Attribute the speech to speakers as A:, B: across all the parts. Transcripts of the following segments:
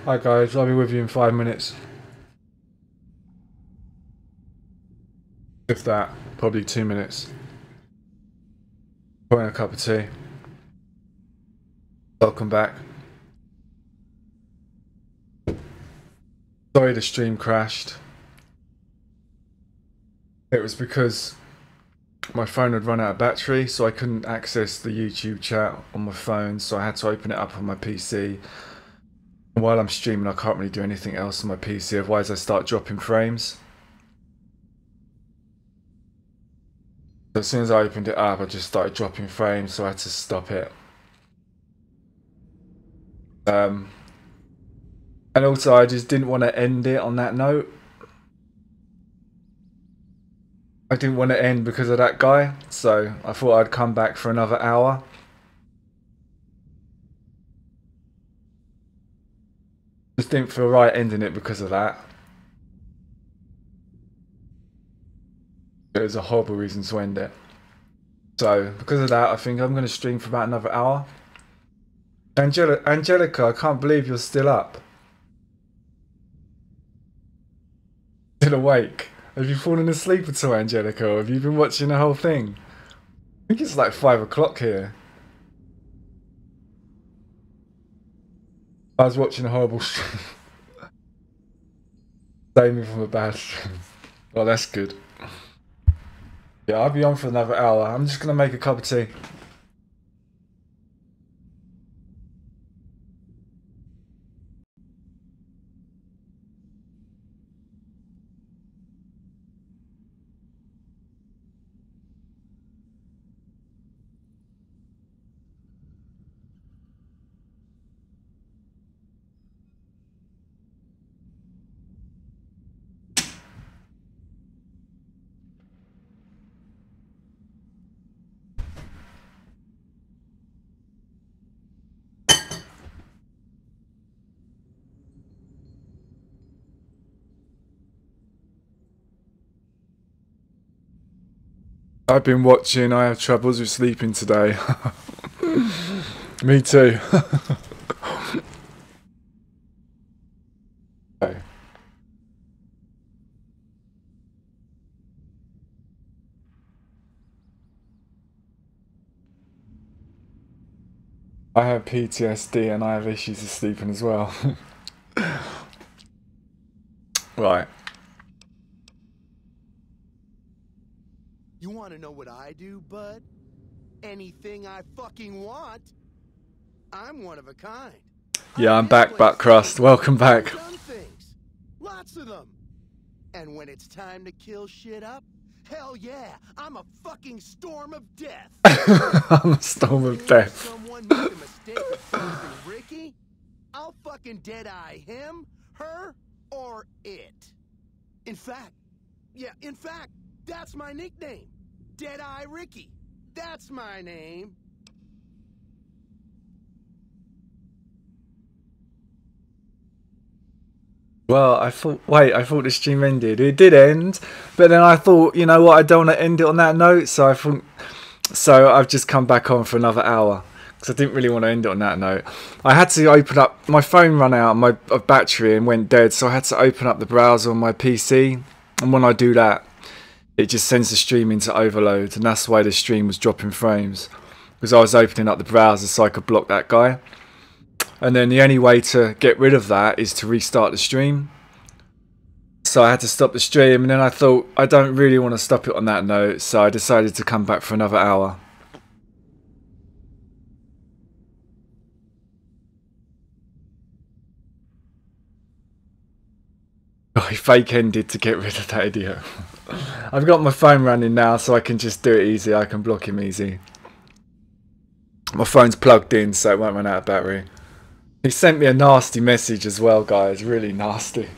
A: Hi guys, I'll be with you in 5 minutes. If that, probably 2 minutes. Pouring a cup of tea. Welcome back. Sorry the stream crashed. It was because my phone had run out of battery, so I couldn't access the YouTube chat on my phone, so I had to open it up on my PC. And while I'm streaming, I can't really do anything else on my PC, otherwise I start dropping frames. So as soon as I opened it up, I just started dropping frames, so I had to stop it. And also, I just didn't want to end it on that note. I didn't want to end because of that guy, so I thought I'd come back for another hour. Just didn't feel right ending it because of that. It was a horrible reason to end it. So because of that, I think I'm going to stream for about another hour. Angelica, I can't believe you're still up. Still awake. Have you fallen asleep at all, Angelica, or have you been watching the whole thing? I think it's like 5 o'clock here. I was watching a horrible stream. Save me from a bad stream. Well, that's good. Yeah, I'll be on for another hour. I'm just going to make a cup of tea. I've been watching. I have troubles with sleeping today. Me too. Okay. I have PTSD and I have issues with sleeping as well. Right.
B: You want to know what I do, bud? Anything I fucking want. I'm one of a kind.
A: Yeah, I'm back, Buttcrust. Welcome back.
B: Done things. Lots of them. And when it's time to kill shit up, hell yeah, I'm a fucking storm of death.
A: I'm a storm of death.
B: Someone make a mistake of fucking Ricky, I'll fucking dead-eye him, her, or it. In fact, that's my nickname. Dead-Eye Ricky. That's my name.
A: Well, I thought the stream ended. It did end, but then I thought, you know what, I don't want to end it on that note, so I've just come back on for another hour because I didn't really want to end it on that note. I had to open up my phone, ran out of battery and went dead, so I had to open up the browser on my PC, and when I do that, it just sends the stream into overload, and that's why the stream was dropping frames, because I was opening up the browser so I could block that guy. And then the only way to get rid of that is to restart the stream. So I had to stop the stream, and then I thought I don't really want to stop it on that note, so I decided to come back for another hour. I fake ended to get rid of that idiot. I've got my phone running now, so I can just do it easy. I can block him easy. My phone's plugged in, so it won't run out of battery. He sent me a nasty message as well, guys. Really nasty.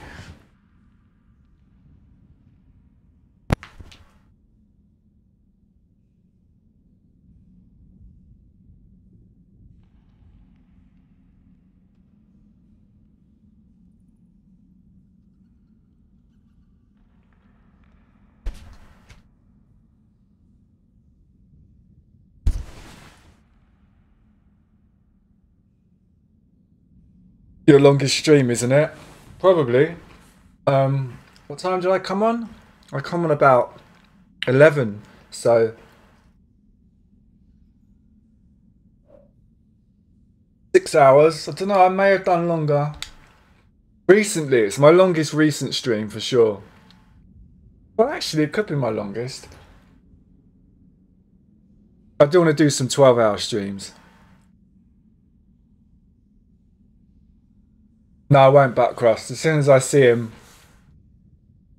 A: Your longest stream, isn't it? Probably. What time did I come on? I come on about 11, so 6 hours. I don't know, I may have done longer. Recently, it's my longest recent stream for sure. Well, actually, it could be my longest. I do want to do some 12-hour streams. No, I won't Buttcrust. As soon as I see him,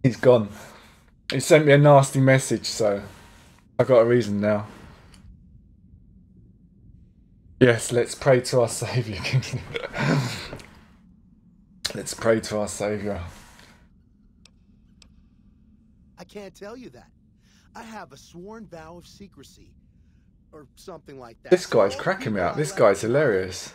A: he's gone. He sent me a nasty message, so I got a reason now. Yes, let's pray to our Saviour. Let's pray to our Saviour.
B: I can't tell you that. I have a sworn vow of secrecy. Or something like that.
A: This guy's cracking me up. This guy's hilarious.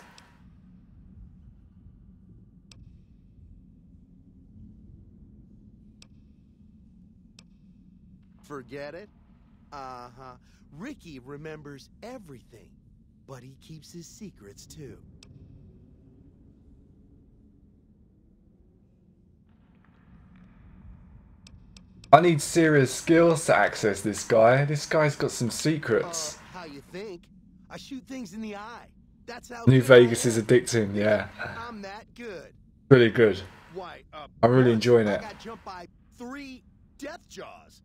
B: Forget it? Uh-huh. Ricky remembers everything, but he keeps his secrets too.
A: I need serious skills to access this guy. This guy's got some secrets.
B: How you think? I shoot things in the eye. That's how
A: New Vegas is addicting, yeah.
B: I'm that good.
A: Really good.
B: Why,
A: I'm really enjoying it.
B: I got jumped by 3 death jaws.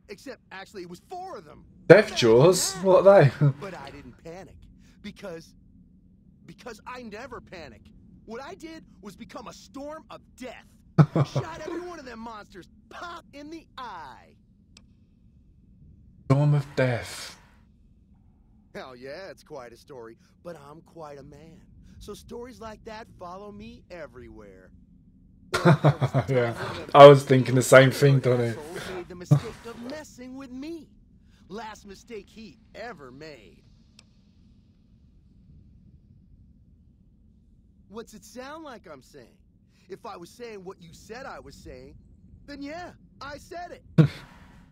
B: Except, actually, it was 4 of them.
A: Death jaws? What are they?
B: But I didn't panic. Because I never panic. What I did was become a storm of death. Shot every one of them monsters pop in the eye.
A: Storm of death.
B: Hell yeah, it's quite a story. But I'm quite a man. So stories like that follow me everywhere.
A: Yeah, I was thinking the same thing, Donnie.
B: Made the mistake of messing with me. Last mistake he ever made. What's it sound like I'm saying? If I was saying what you said I was saying, then yeah, I said it.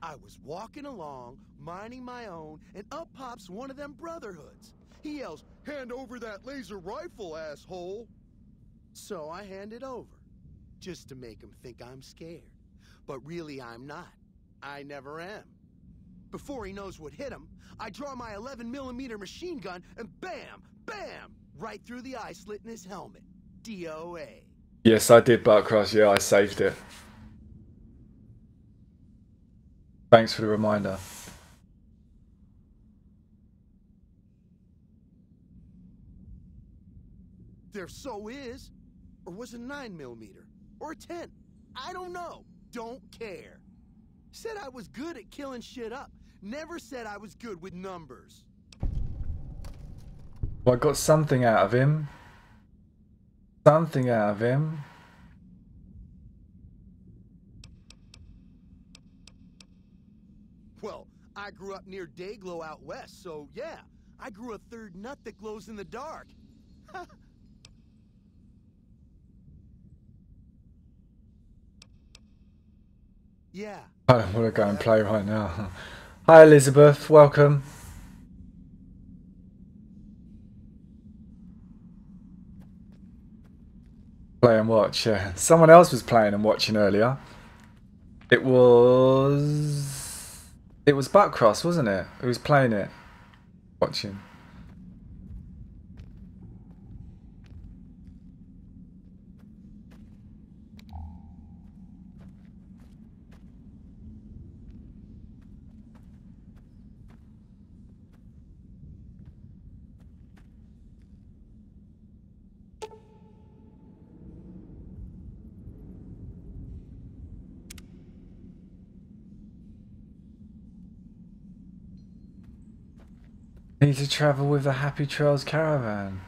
B: I was walking along, minding my own, and up pops one of them brotherhoods. He yells, "Hand over that laser rifle, asshole!" So I hand it over. Just to make him think I'm scared. But really I'm not. I never am. Before he knows what hit him, I draw my 11mm machine gun and bam, bam, right through the eye slit in his helmet. DOA.
A: Yes, I did, Buttcross. Yeah, I saved it. Thanks for the reminder.
B: There so is. Or was it 9mm? Or a 10? I don't know. Don't care. Said I was good at killing shit up. Never said I was good with numbers.
A: Well, I got something out of him. Something out of him.
B: Well, I grew up near Dayglow out west, so yeah. I grew a third nut that glows in the dark. Yeah.
A: I don't want to go and play right now. Hi Elizabeth, welcome. Play and watch, yeah. Someone else was playing and watching earlier. It was Buttcross, wasn't it? Who was playing it? Watching. Need to travel with the Happy Trails caravan.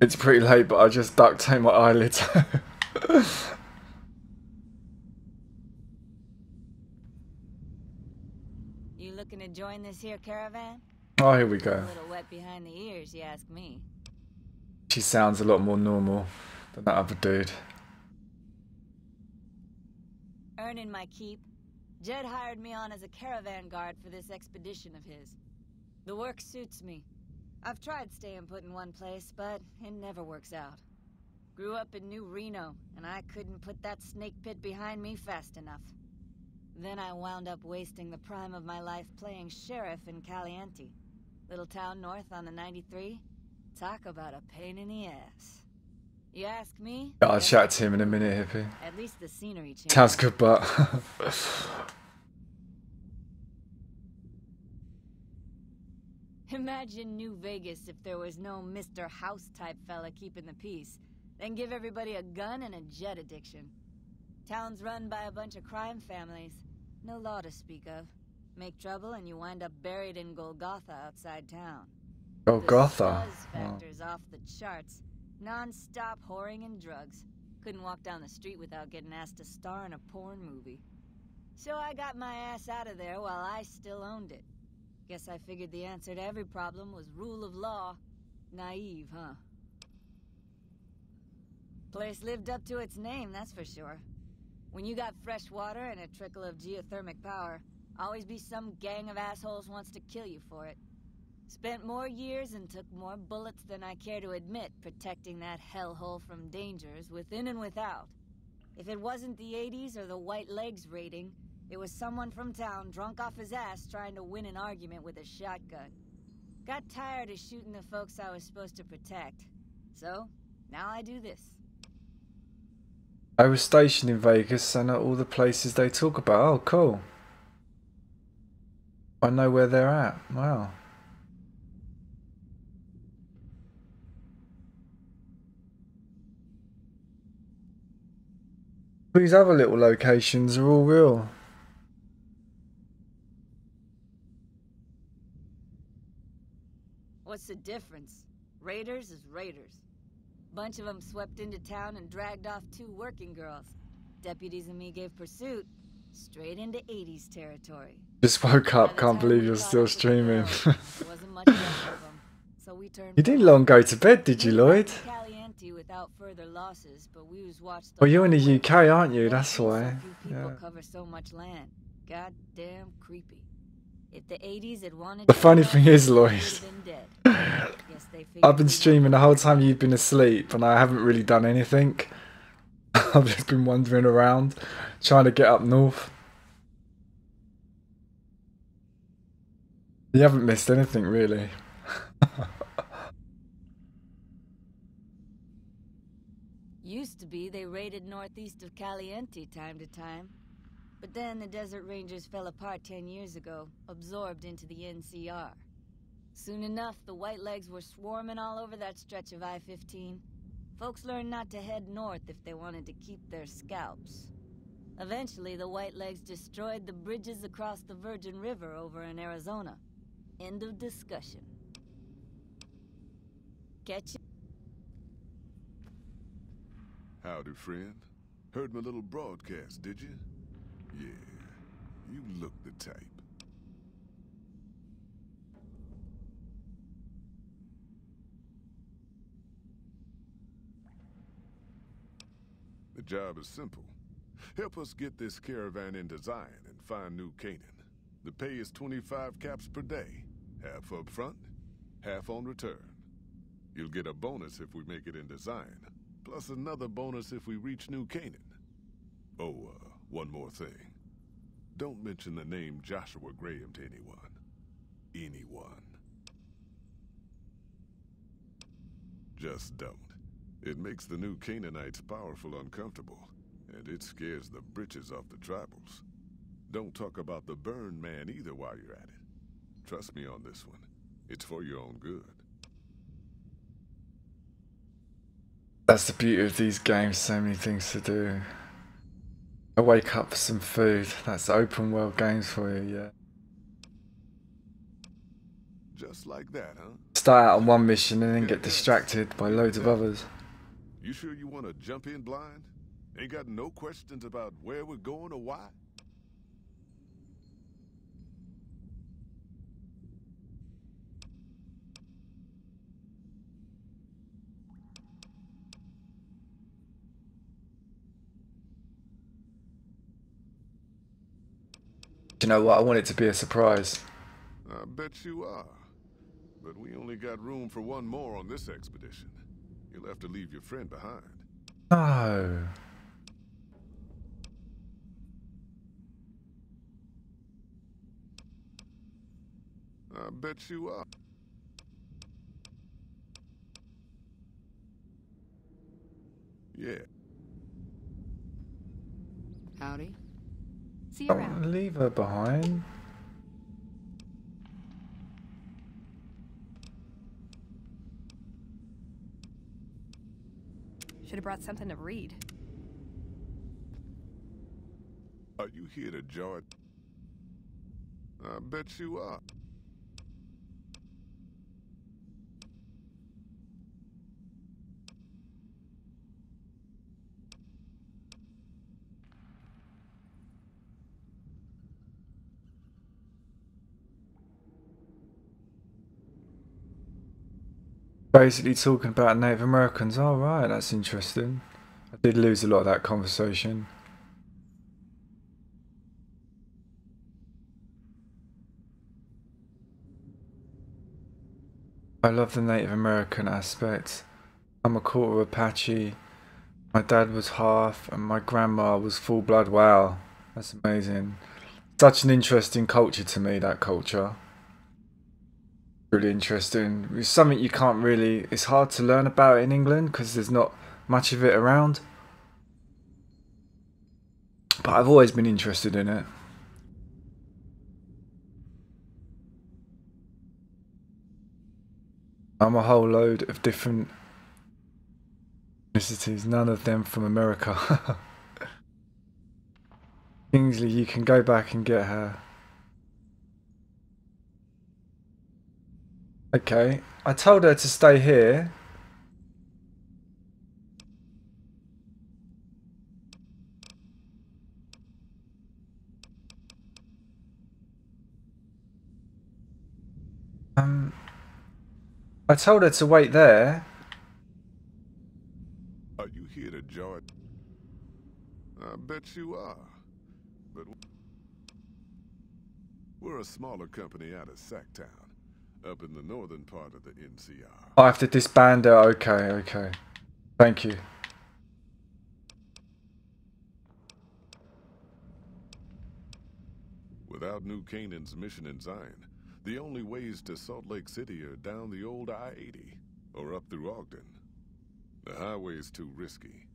A: It's pretty late, but I just duct tape my eyelids.
C: You looking to join this here caravan?
A: Oh, here we go.
C: A little wet behind the ears, you ask me.
A: She sounds a lot more normal than that other dude.
C: earning my keep. Jed hired me on as a caravan guard for this expedition of his. The work suits me. I've tried staying put in one place, but it never works out. Grew up in New Reno, and I couldn't put that snake pit behind me fast enough. Then I wound up wasting the prime of my life playing sheriff in Caliente. Little town north on the 93. Talk about a pain in the ass. You ask me?
A: I'll chat to him in a minute, hippie.
C: At least the scenery changed.
A: Sounds good, but...
C: Imagine New Vegas if there was no Mr. House-type fella keeping the peace. Then give everybody a gun and a jet addiction. Town's run by a bunch of crime families. No law to speak of. Make trouble and you wind up buried in Golgotha outside town.
A: Golgotha?
C: The buzz factor's off the charts. Non-stop whoring and drugs. Couldn't walk down the street without getting asked to star in a porn movie. So I got my ass out of there while I still owned it. Guess I figured the answer to every problem was rule of law. Naive, huh? Place lived up to its name, that's for sure. When you got fresh water and a trickle of geothermic power, always be some gang of assholes wants to kill you for it. Spent more years and took more bullets than I care to admit protecting that hellhole from dangers within and without. If it wasn't the 80s or the white legs raiding, it was someone from town drunk off his ass trying to win an argument with a shotgun. Got tired of shooting the folks I was supposed to protect. So, now I do this.
A: I was stationed in Vegas and at all the places they talk about. Oh, cool. I know where they're at. Wow. These other little locations are all real.
C: What's the difference? Raiders is raiders. Bunch of them swept into town and dragged off 2 working girls. Deputies and me gave pursuit, straight into 80s territory.
A: Just woke up, can't believe you're still streaming.
C: Wasn't much left of them, so we turned.
A: You didn't long go to bed, did you, Lloyd?
C: Caliente without further losses, but we was watched.
A: Well, you're in the UK, aren't you? That's why.
C: People cover so much land. Goddamn creepy. If the 80s had wanted
A: The funny thing is, Lloyd,
C: I've
A: I've been streaming the whole time you've been asleep and I haven't really done anything. I've just been wandering around, trying to get up north. You haven't missed anything, really.
C: Used to be they raided northeast of Caliente time to time. But then the Desert Rangers fell apart 10 years ago, absorbed into the NCR. Soon enough, the Whitelegs were swarming all over that stretch of I-15. Folks learned not to head north if they wanted to keep their scalps. Eventually, the Whitelegs destroyed the bridges across the Virgin River over in Arizona. End of discussion. Catch you.
D: Howdy, friend. Heard my little broadcast, did you? Yeah, you look the type. The job is simple. Help us get this caravan in design and find New Canaan. The pay is 25 caps per day. Half up front, half on return. You'll get a bonus if we make it in design, plus another bonus if we reach New Canaan. Oh, one more thing. Don't mention the name Joshua Graham to anyone. Anyone. Just don't. It makes the new Canaanites powerful uncomfortable, and it scares the britches off the tribals. Don't talk about the burn man either while you're at it. Trust me on this one. It's for your own good.
A: That's the beauty of these games, so many things to do. I wake up for some food. That's open world games for you, yeah.
D: Just like that, huh?
A: Start out on one mission and then get distracted by loads of others.
D: You sure you want to jump in blind? Ain't got no questions about where we're going or why?
A: Do you know what? I want it to be a surprise.
D: I bet you are. But we only got room for one more on this expedition. You'll have to leave your friend behind.
A: No.
D: I bet you are. Yeah.
E: Howdy. See you around.
A: Don't leave her behind.
E: Should have brought something to read.
D: Are you here to join? I bet you are.
A: Basically talking about Native Americans. Oh, right, that's interesting. I did lose a lot of that conversation. I love the Native American aspect. I'm a quarter Apache. My dad was half and my grandma was full blood. Wow, that's amazing. Such an interesting culture to me, that culture. Really interesting. It's something you can't really, it's hard to learn about in England because there's not much of it around. But I've always been interested in it. I'm a whole load of different ethnicities, none of them from America. Kingsley, you can go back and get her. Okay, I told her to stay here. I told her to wait there.
D: Are you here to join? I bet you are. But we're a smaller company out of Sacktown, up in the northern part of the NCR.
A: I have to disband her. Okay, okay. Thank you.
D: Without New Canaan's mission in Zion, the only ways to Salt Lake City are down the old I-80 or up through Ogden. The highway's too risky.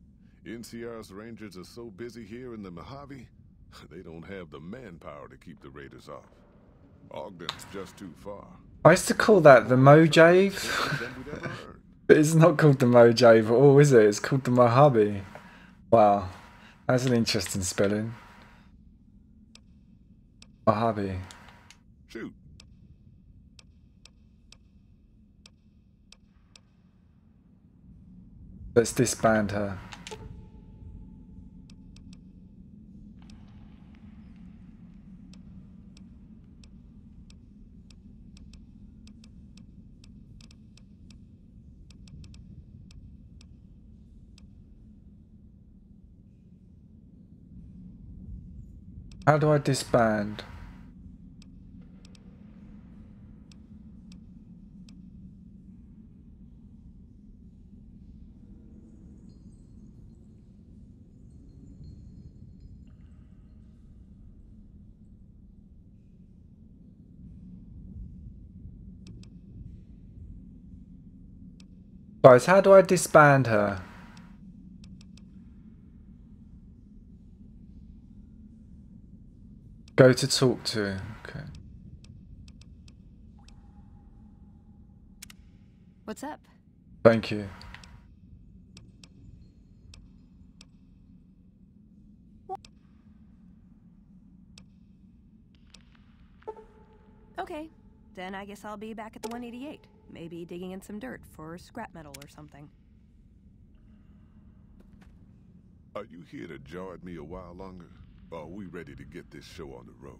D: NCR's rangers are so busy here in the Mojave, they don't have the manpower to keep the raiders off. Ogden's just too far.
A: I used to call that the Mojave. But it's not called the Mojave at all, is it? It's called the Mojave. Wow, that's an interesting spelling. Mojave.
D: Shoot.
A: Let's disband her. How do I disband? Guys, how do I disband her? Go to talk to. Okay.
E: What's up?
A: Thank you.
E: Okay, then I guess I'll be back at the 188. Maybe digging in some dirt for scrap metal or something.
D: Are you here to jaw at me a while longer? Or are we ready to get this show on the road?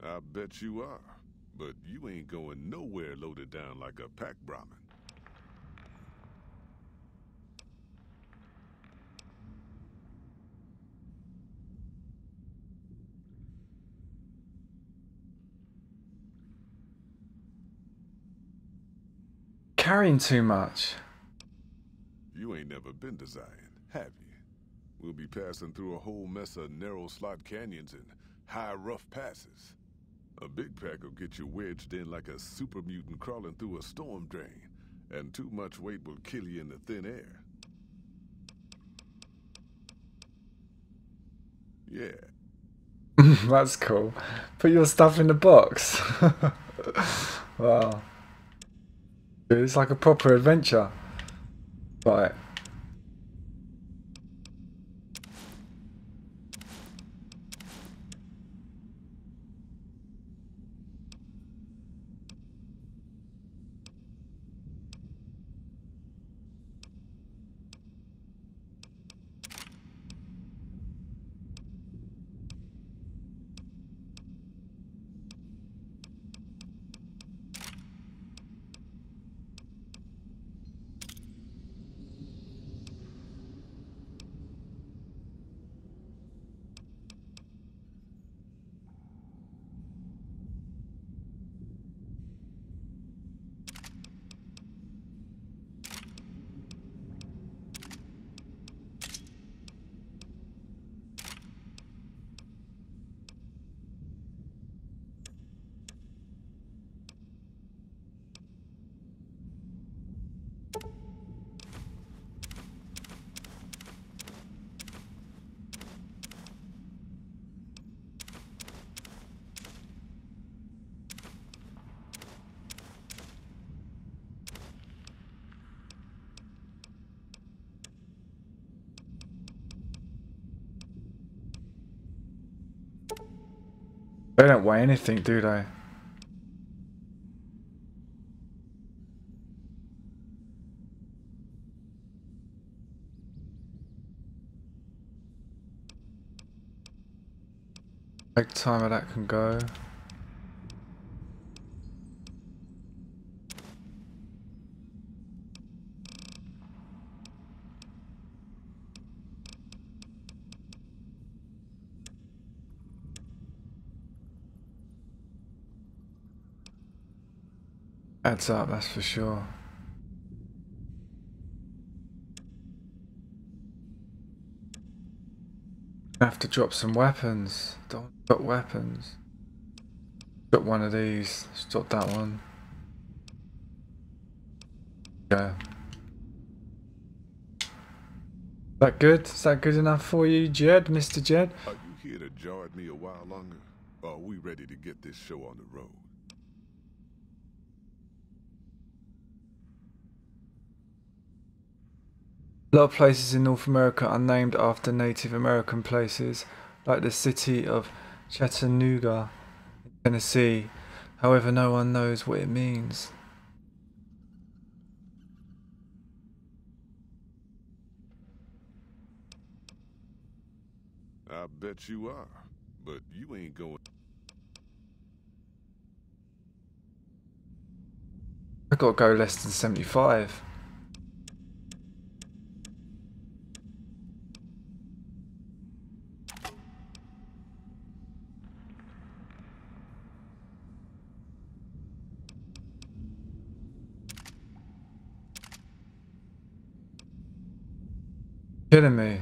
D: I bet you are. But you ain't going nowhere loaded down like a pack Brahmin.
A: carrying too much.
D: You ain't never been to Zion, have you? We'll be passing through a whole mess of narrow slot canyons and high rough passes. A big pack will get you wedged in like a super mutant crawling through a storm drain, and too much weight will kill you in the thin air. Yeah.
A: That's cool. Put your stuff in the box. Wow. It's like a proper adventure. Right. They don't weigh anything, do they? Egg timer that can go. Adds up, that's for sure. I have to drop some weapons. Don't got weapons. Got one of these. Let's drop that one. Yeah. That good? Is that good enough for you, Jed, Mr. Jed?
D: Are you here to jar at me a while longer? Or are we ready to get this show on the road?
A: A lot of places in North America are named after Native American places, like the city of Chattanooga, in Tennessee. However, no one knows what it means.
D: I bet you are, but you ain't going.
A: I gotta go less than 75. Kidding me.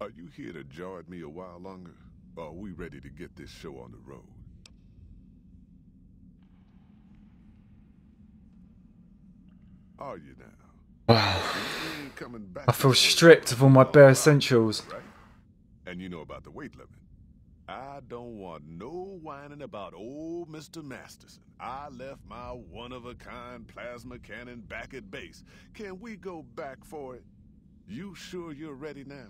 D: Are you here to jaw at me a while longer? Or are we ready to get this show on the road? Are you now? You ain't coming back
A: I feel
D: this way
A: stripped of all my bare essentials.
D: right? And you know about the weight limit. I don't want no whining about old Mr. Masterson. I left my one-of-a-kind plasma cannon back at base. Can we go back for it? You sure you're ready now?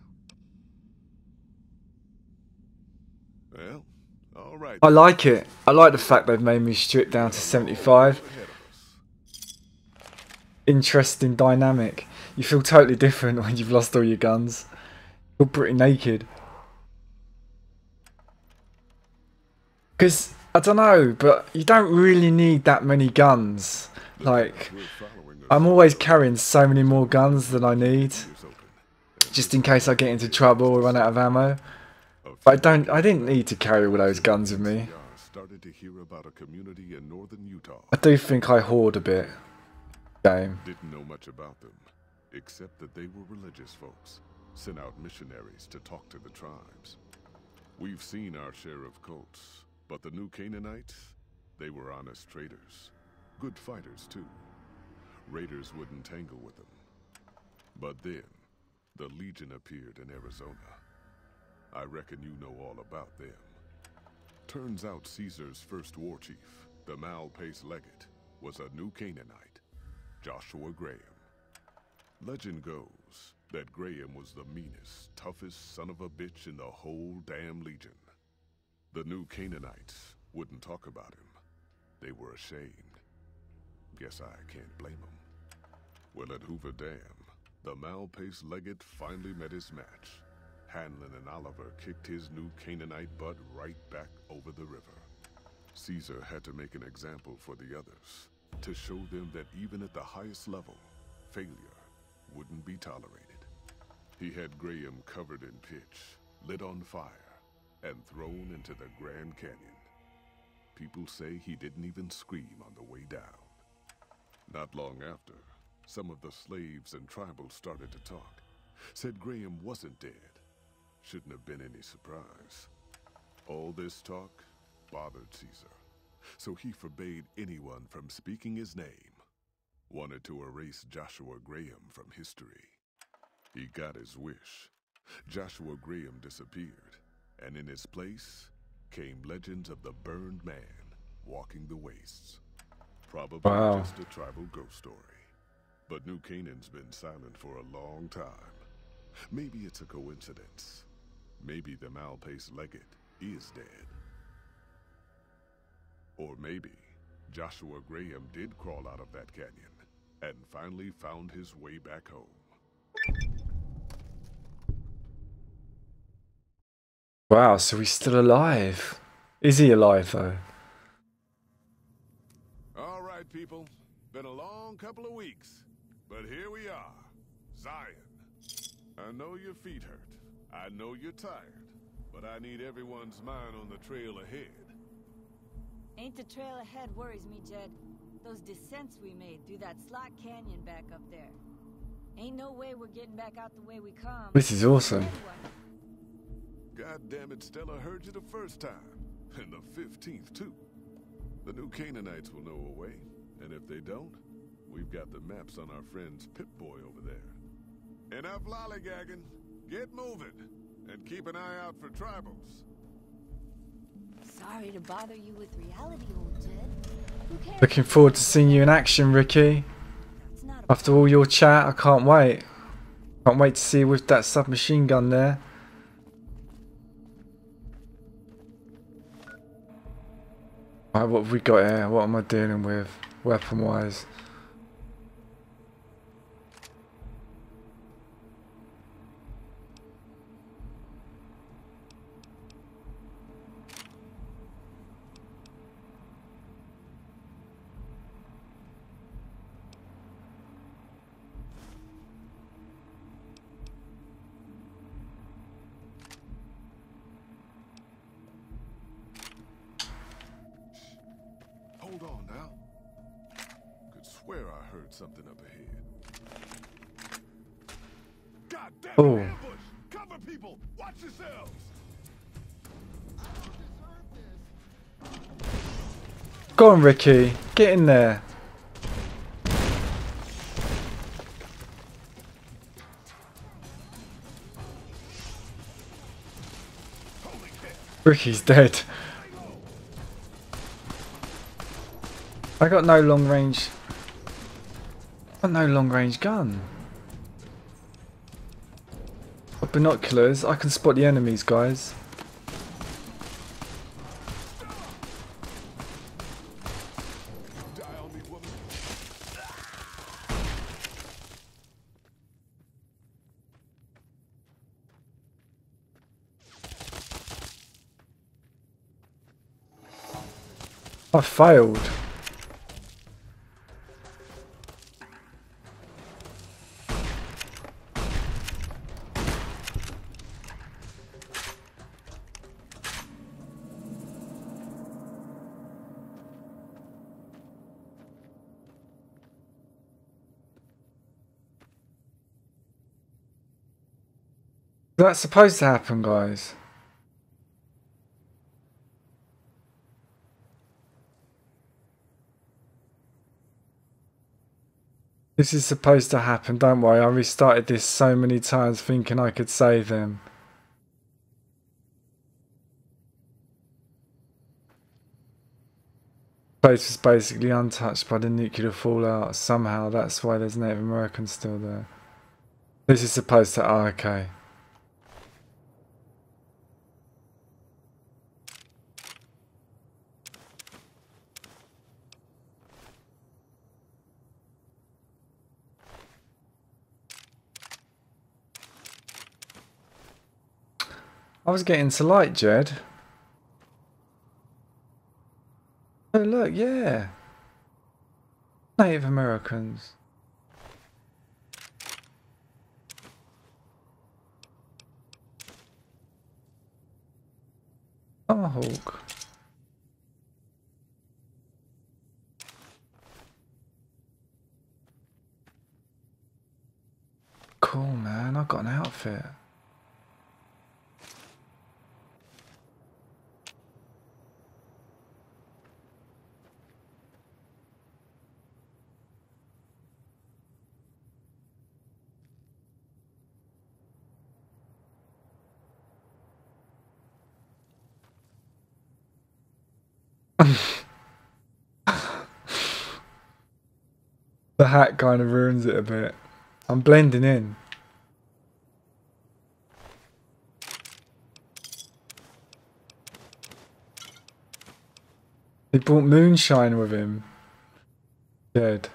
D: Well, all right.
A: I like it. I like the fact they've made me strip down to 75.
D: Ahead of us.
A: Interesting dynamic. You feel totally different when you've lost all your guns. You're pretty naked. Because, I don't know, but you don't really need that many guns. Like,
D: We're following us.
A: I'm always carrying so many more guns than I need.
D: It's open.
A: Just in case I get into trouble or run out of ammo. But I didn't need to carry all those guns with me.
D: Started to hear about a community in northern Utah.
A: I do think I hoard a bit. Game.
D: Didn't know much about them, except that they were religious folks, sent out missionaries to talk to the tribes. We've seen our share of cults, but the new Canaanites, they were honest traders. Good fighters, too. Raiders wouldn't tangle with them. But then, the Legion appeared in Arizona. I reckon you know all about them. Turns out Caesar's first war chief, the Malpais Legate, was a new Canaanite, Joshua Graham. Legend goes that Graham was the meanest, toughest son of a bitch in the whole damn Legion. The new Canaanites wouldn't talk about him. They were ashamed. Guess I can't blame them. Well, at Hoover Dam, the Malpais Legate finally met his match. Hanlon and Oliver kicked his new Canaanite butt right back over the river. Caesar had to make an example for the others, to show them that even at the highest level, failure wouldn't be tolerated. He had Graham covered in pitch, lit on fire, and thrown into the Grand Canyon. People say he didn't even scream on the way down. Not long after, some of the slaves and tribals started to talk. Said Graham wasn't dead. Shouldn't have been any surprise. All this talk bothered Caesar, so he forbade anyone from speaking his name. Wanted to erase Joshua Graham from history. He got his wish. Joshua Graham disappeared, and in his place came legends of the burned man walking the wastes. Probably
A: Wow.
D: just a tribal ghost story. But New Canaan's been silent for a long time. Maybe it's a coincidence. Maybe the Malpais Legate is dead. Or maybe Joshua Graham did crawl out of that canyon and finally found his way back home.
A: Wow, so he's still alive. Is he alive though?
D: All right, people. Been a long couple of weeks, but here we are. Zion. I know your feet hurt. I know you're tired, but I need everyone's mind on the trail ahead.
C: Ain't the trail ahead worries me, Jed. Those descents we made through that slot canyon back up there. Ain't no way we're getting back out the way we come.
A: This is awesome.
D: God damn it, Stella heard you the first time. And the 15th, too. The new Canaanites will know a way. And if they don't, we've got the maps on our friend's Pip-Boy over there. Enough lollygagging. Get moving. And keep an eye out for tribals.
C: Sorry to bother you with reality, old Jed. Who cares?
A: Looking forward to seeing you in action, Ricky.
C: It's not
A: After all your chat, I can't wait. Can't wait to see you with that submachine gun there. Right, what have we got here? What am I dealing with, weapon-wise?
D: Hold on now. Could swear I heard something up ahead. God damn it,
A: Oh.
D: ambush! Cover people! people! Watch yourselves!
A: Go on, Ricky. Get in there. Ricky's dead. I got no long range. I got no long range gun. With binoculars, I can spot the enemies, guys. I failed. That's supposed to happen, guys. This is supposed to happen, don't worry. I restarted this so many times thinking I could save them. The place was basically untouched by the nuclear fallout. Somehow that's why there's Native Americans still there. This is supposed to... Oh, okay. I was getting to light, Jed. Oh look, yeah. Native Americans. Tomahawk. Cool, man. I got an outfit. The hat kind of ruins it a bit. I'm blending in. He brought moonshine with him. Dead.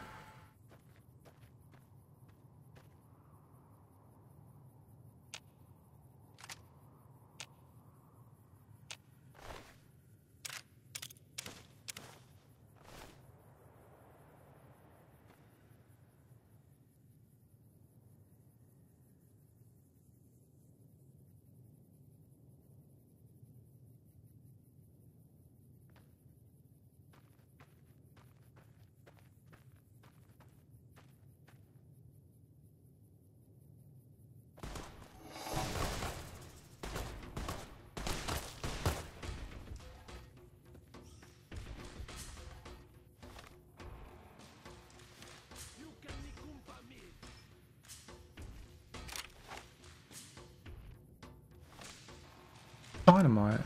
A: Dynamite.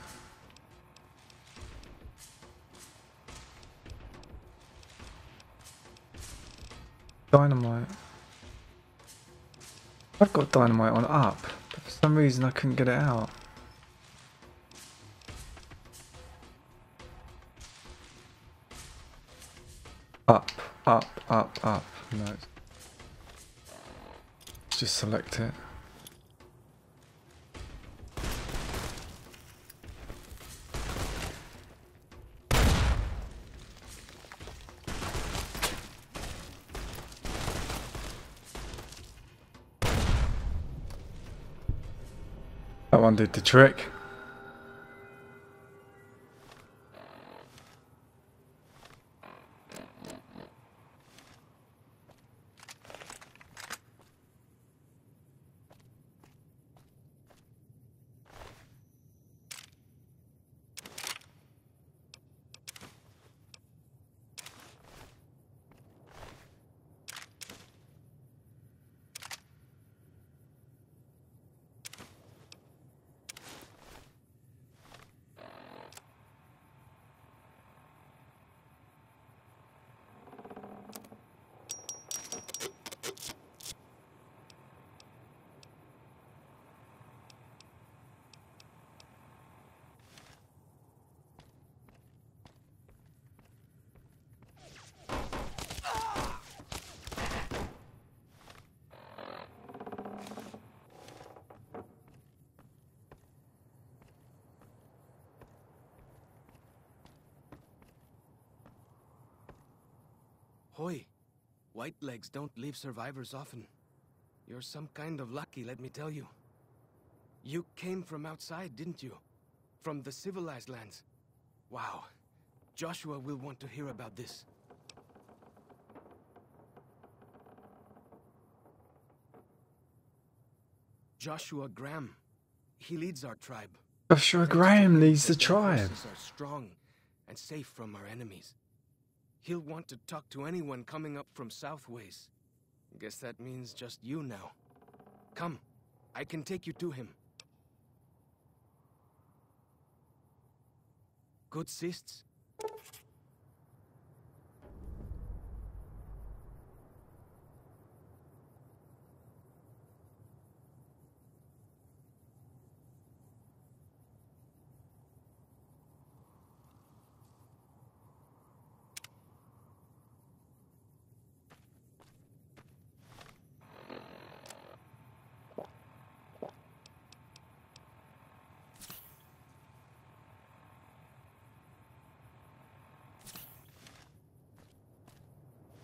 A: Dynamite. I've got dynamite on up, but for some reason I couldn't get it out. Up, up, up, up. No. Let's just select it. That one did the trick.
F: Hoy, Whitelegs don't leave survivors often. You're some kind of lucky, let me tell you. You came from outside, didn't you? From the civilized lands. Wow. Joshua will want to hear about this. Joshua Graham. He leads our tribe.
A: Joshua Graham leads the tribe.
F: Forces are strong and safe from our enemies. He'll want to talk to anyone coming up from Southways. Guess that means just you now. Come, I can take you to him. Good sists.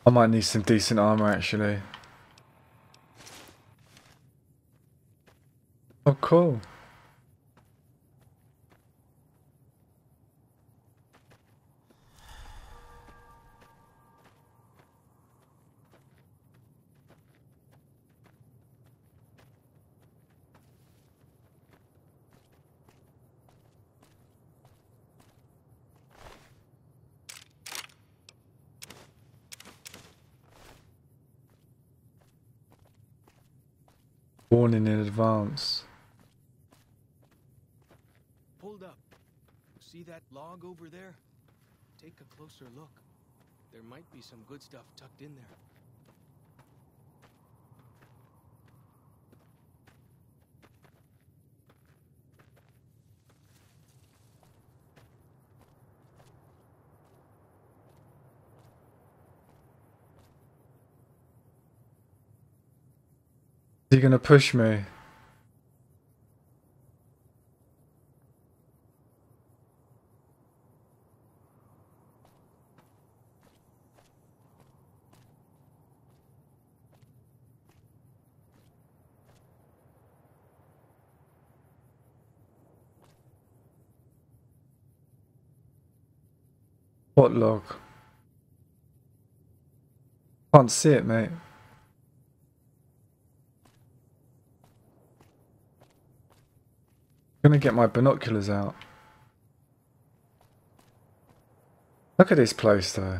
A: I might need some decent armor actually. Oh, cool. Warning in advance.
F: Hold up. See that log over there? Take a closer look. There might be some good stuff tucked in there.
A: Is he gonna push me? What log? Can't see it, mate. I'm gonna get my binoculars out. Look at this place though.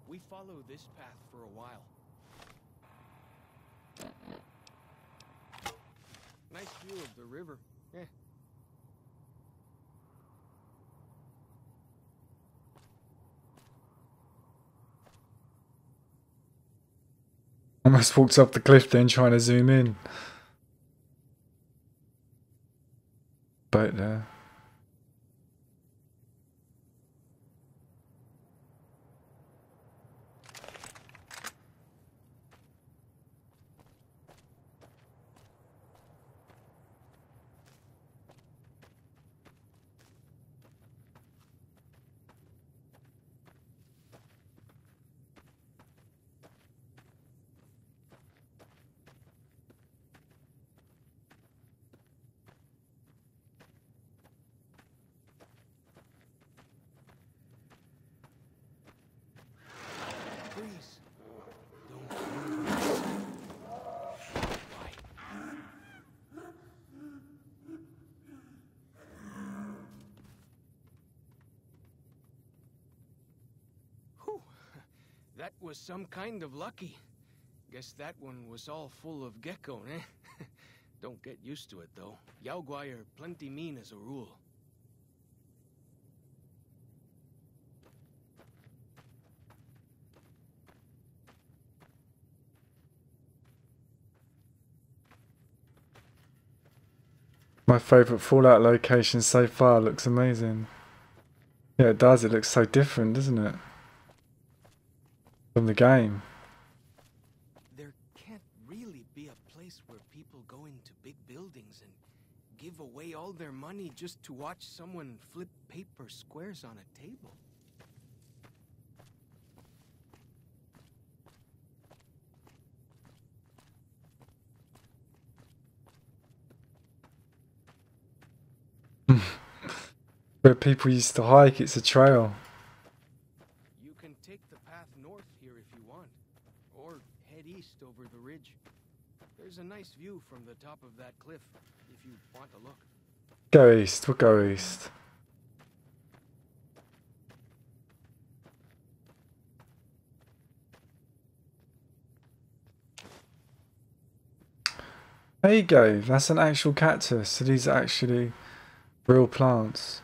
F: We follow this path for a while. Nice view of the river. Eh.
A: Almost walked up the cliff then trying to zoom in. Boat there.
F: Please. Don't move. Why? Whew. That was some kind of lucky. Guess that one was all full of gecko, eh? Don't get used to it, though. Yaoguai are plenty mean as a rule.
A: My favourite Fallout location so far. Looks amazing. Yeah, it does. It looks so different, doesn't it? From the game.
F: There can't really be a place where people go into big buildings and give away all their money just to watch someone flip paper squares on a table.
A: Where people used to hike, it's a trail.
F: You can take the path north here if you want, or head east over the ridge. There's a nice view from the top of that cliff, if you want to look.
A: Go east, we'll go east. There you go, that's an actual cactus. So these are actually real plants.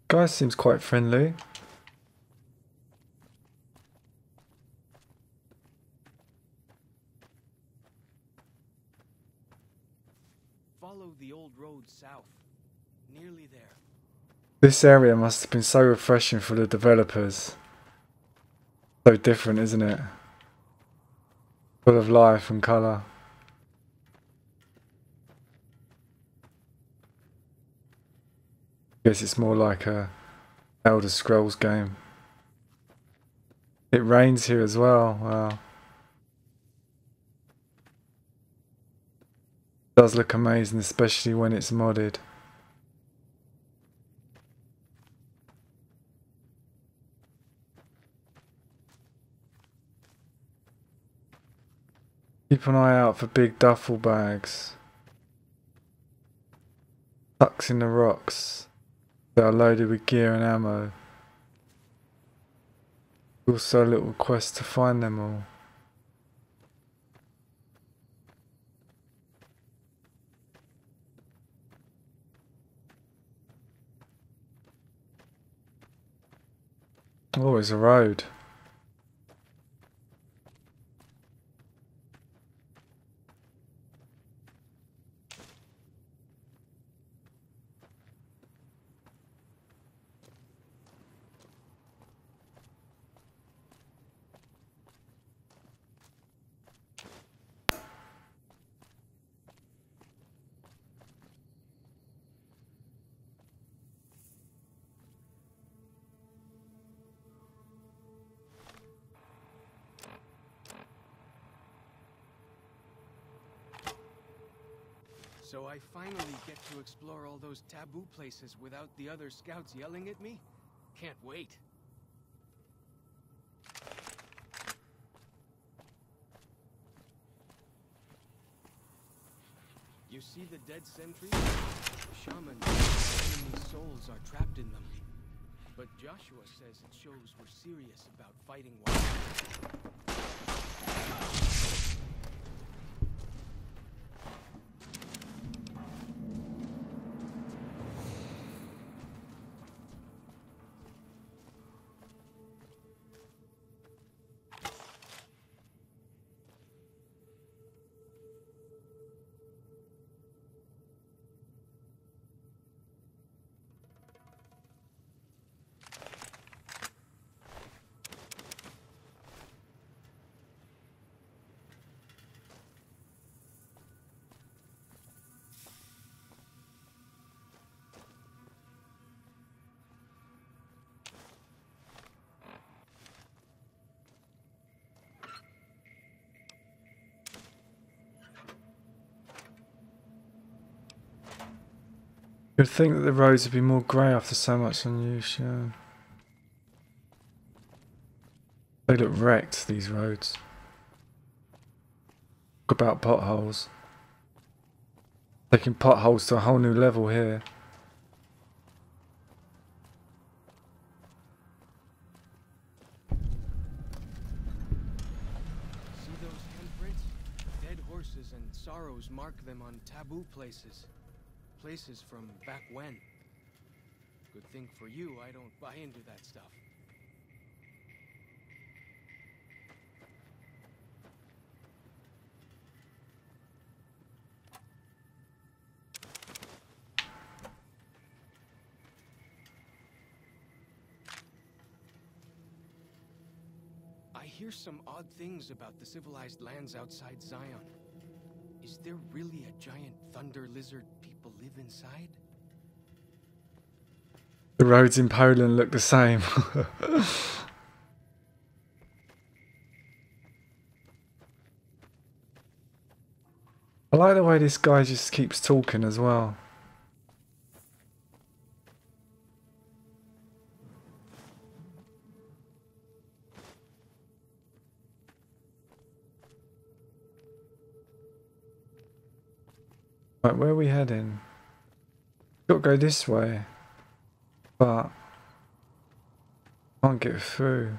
A: Guy seems quite friendly.
F: Follow the old road south. Nearly there.
A: This area must have been so refreshing for the developers. So different, isn't it? Full of life and colour. Guess it's more like a Elder Scrolls game. It rains here as well. Wow. It does look amazing, especially when it's modded. Keep an eye out for big duffel bags. Tucks in the rocks. They are loaded with gear and ammo. Also a little quest to find them all. Oh, it's a road.
F: So I finally get to explore all those taboo places without the other scouts yelling at me? Can't wait. You see the dead sentries? Shaman, enemy souls are trapped in them. But Joshua says it shows we're serious about fighting wild.
A: You'd think that the roads would be more grey after so much unuse, yeah. They look wrecked, these roads. Talk about potholes. Taking potholes to a whole new level here.
F: See those handprints? Dead horses and sorrows mark them on taboo places. Places from back when. Good thing for you, I don't buy into that stuff. hear some odd things about the civilized lands outside Zion. Is there really a giant thunder lizard people live inside?
A: The roads in Poland look the same. I like the way this guy just keeps talking as well. Right, where are we heading? Got to go this way, but can't get through.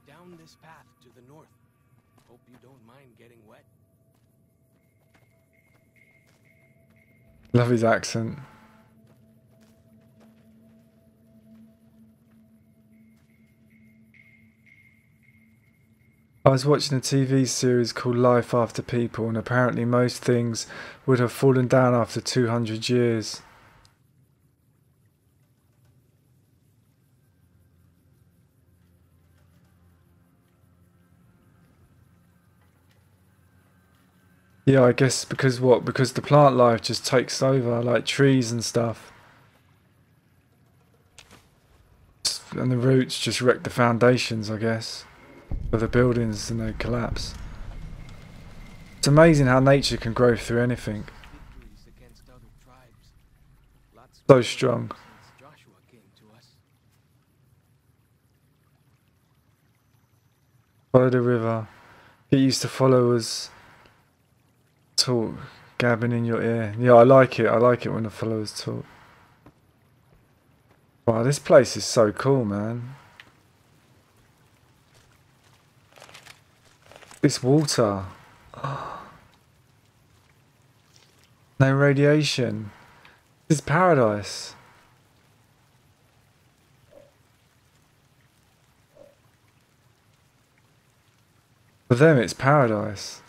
F: Down this path to the north. Hope you don't mind getting wet.
A: Love his accent. I was watching a TV series called Life After People, and apparently most things would have fallen down after 200 years. Yeah, I guess because what? Because the plant life just takes over, like trees and stuff. And the roots just wreck the foundations, I guess, of the buildings, and they collapse. It's amazing how nature can grow through anything.
F: Victories against other tribes. Lots
A: So
F: more
A: strong.
F: since Joshua came to us.
A: Follow the river. Get used to followers talk, gabbing in your ear. Yeah, I like it. I like it when the followers talk. Wow, this place is so cool, man. This water. No radiation. This is paradise. For them, it's paradise.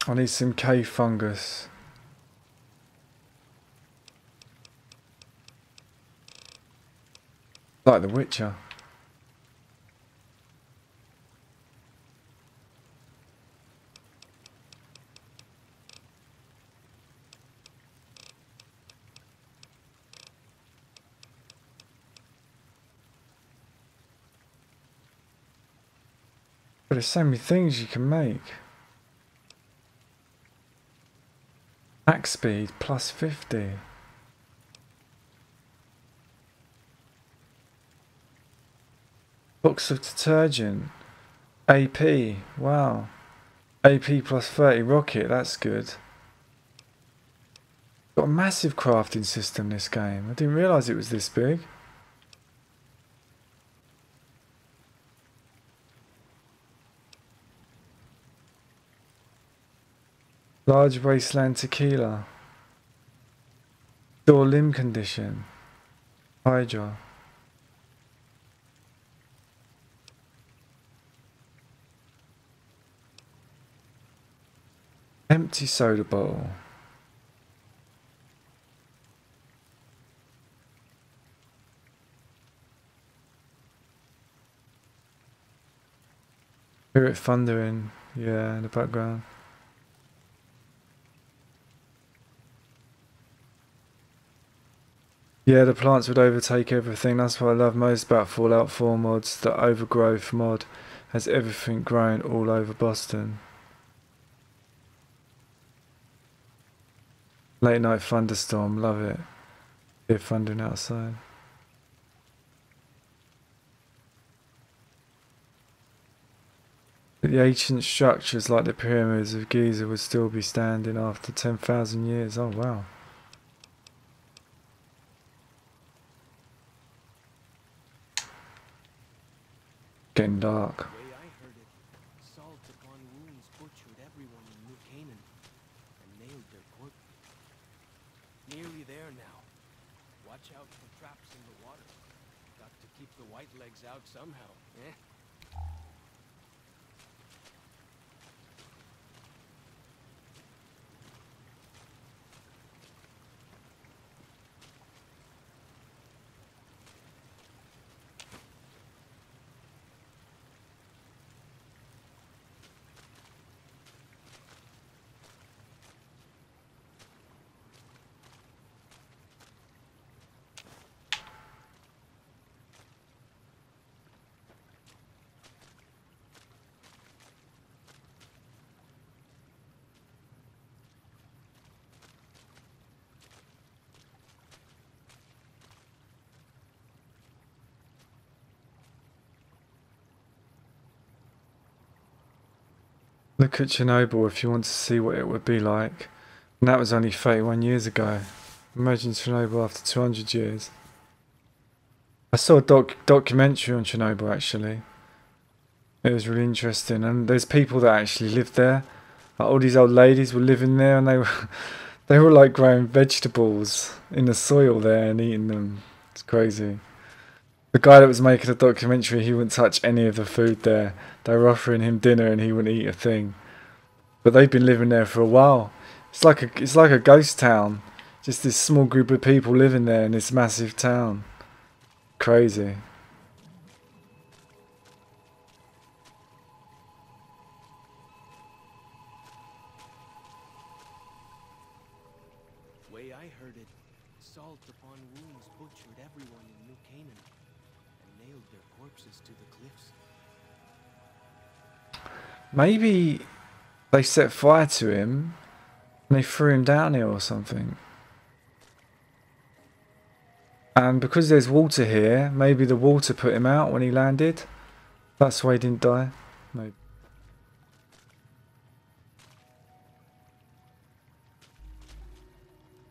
A: I need some cave fungus. Like The Witcher. But there's so many things you can make. Max speed plus 50. Box of detergent. AP. Wow. AP plus 30. Rocket. That's good. Got a massive crafting system this game. I didn't realise it was this big. Large wasteland tequila. Door limb condition. Hydra. Empty soda bottle. Hear it thundering, yeah, in the background. Yeah, the plants would overtake everything. That's what I love most about Fallout 4 mods. The overgrowth mod has everything growing all over Boston. Late night thunderstorm, love it. Hear thundering outside. The ancient structures like the pyramids of Giza would still be standing after 10,000 years. Oh wow. Getting dark.
F: The way I heard it, salt upon wounds butchered everyone in New Canaan and nailed their corpses. Nearly there now. Watch out for traps in the water. Got to keep the white legs out somehow, eh?
A: Look at Chernobyl if you want to see what it would be like. And that was only 31 years ago. Imagine Chernobyl after 200 years. I saw a documentary on Chernobyl actually. It was really interesting, and there's people that actually lived there. Like, all these old ladies were living there, and they were like growing vegetables in the soil there and eating them. It's crazy. The guy that was making the documentary, he wouldn't touch any of the food there. They were offering him dinner and he wouldn't eat a thing. But they've been living there for a while. It's like a ghost town. Just this small group of people living there in this massive town. Crazy.
F: Way I heard it, salt upon wounds butchered everyone in New Canaan and nailed their corpses to the cliffs.
A: Maybe they set fire to him and they threw him down here or something. And because there's water here, maybe the water put him out when he landed. That's why he didn't die. Maybe.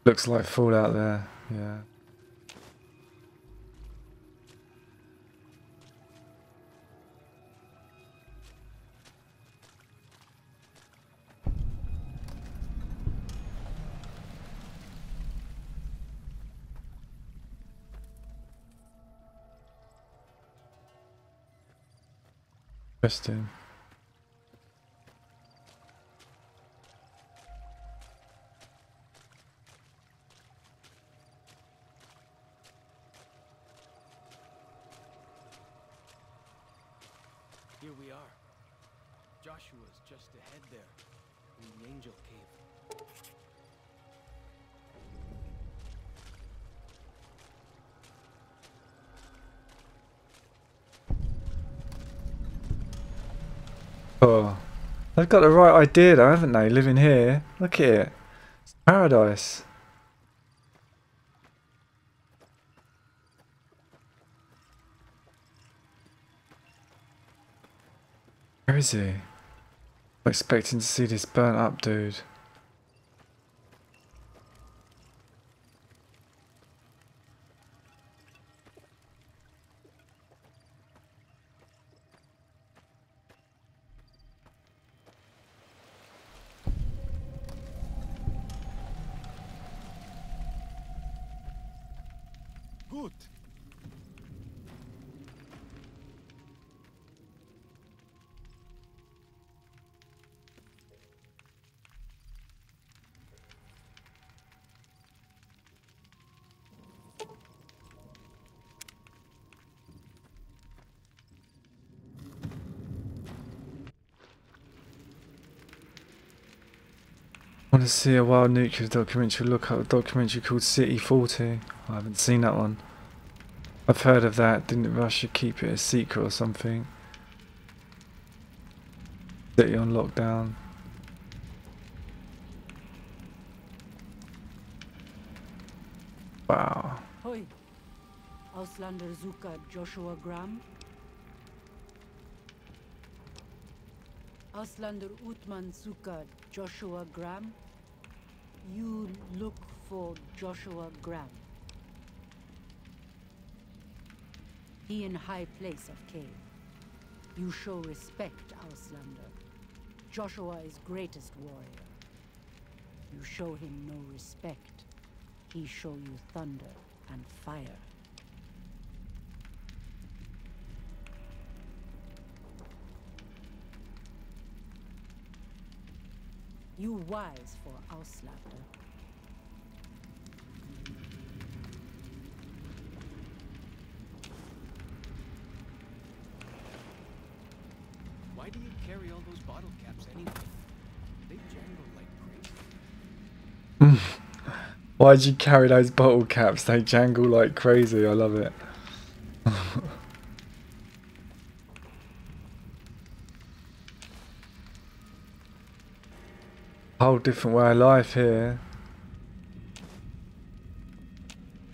A: Looks like Fallout there, yeah. Interesting.
F: Here we are. Joshua's just ahead there, in the Angel Cave.
A: Oh, they've got the right idea though, haven't they? Living here. Look at it. It's paradise. Where is he? I'm expecting to see this burnt up dude.
B: Good.
A: I want to see a wild nuclear documentary. Look up a documentary called City 40. I haven't seen that one. I've heard of that. Didn't Russia keep it a secret or something? City on lockdown. Wow.
G: Hoi. Auslander Zuka Joshua Graham. Auslander Utman Zuka Joshua Graham. You look for Joshua Graham. He in high place of cave. You show respect, Auslander. Joshua is greatest warrior. You show him no respect. He show you thunder and fire. You wise for Auslander.
F: Why do you carry all those bottle caps anyway? They jangle like crazy.
A: Why'd you carry those bottle caps? They jangle like crazy. I love it. Whole different way of life here.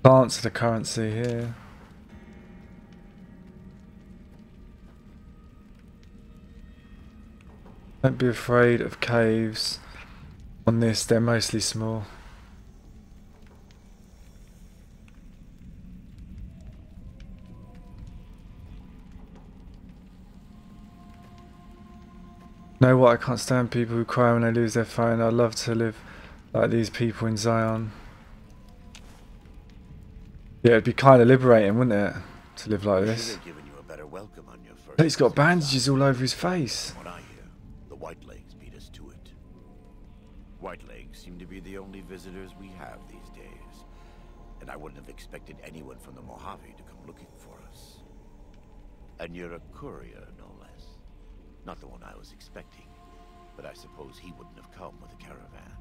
A: Plants are the currency here. Don't be afraid of caves. On this, they're mostly small. Know what? I can't stand people who cry when they lose their phone. I'd love to live like these people in Zion. Yeah, it'd be kind of liberating, wouldn't it, to live like this? He's got bandages all over his face.
H: What I hear, the Whitelegs beat us to it. Whitelegs seem to be the only visitors we have these days, and I wouldn't have expected anyone from the Mojave to come looking for us. And you're a courier, no less. Not the one I was expecting, but I suppose he wouldn't have come with a caravan.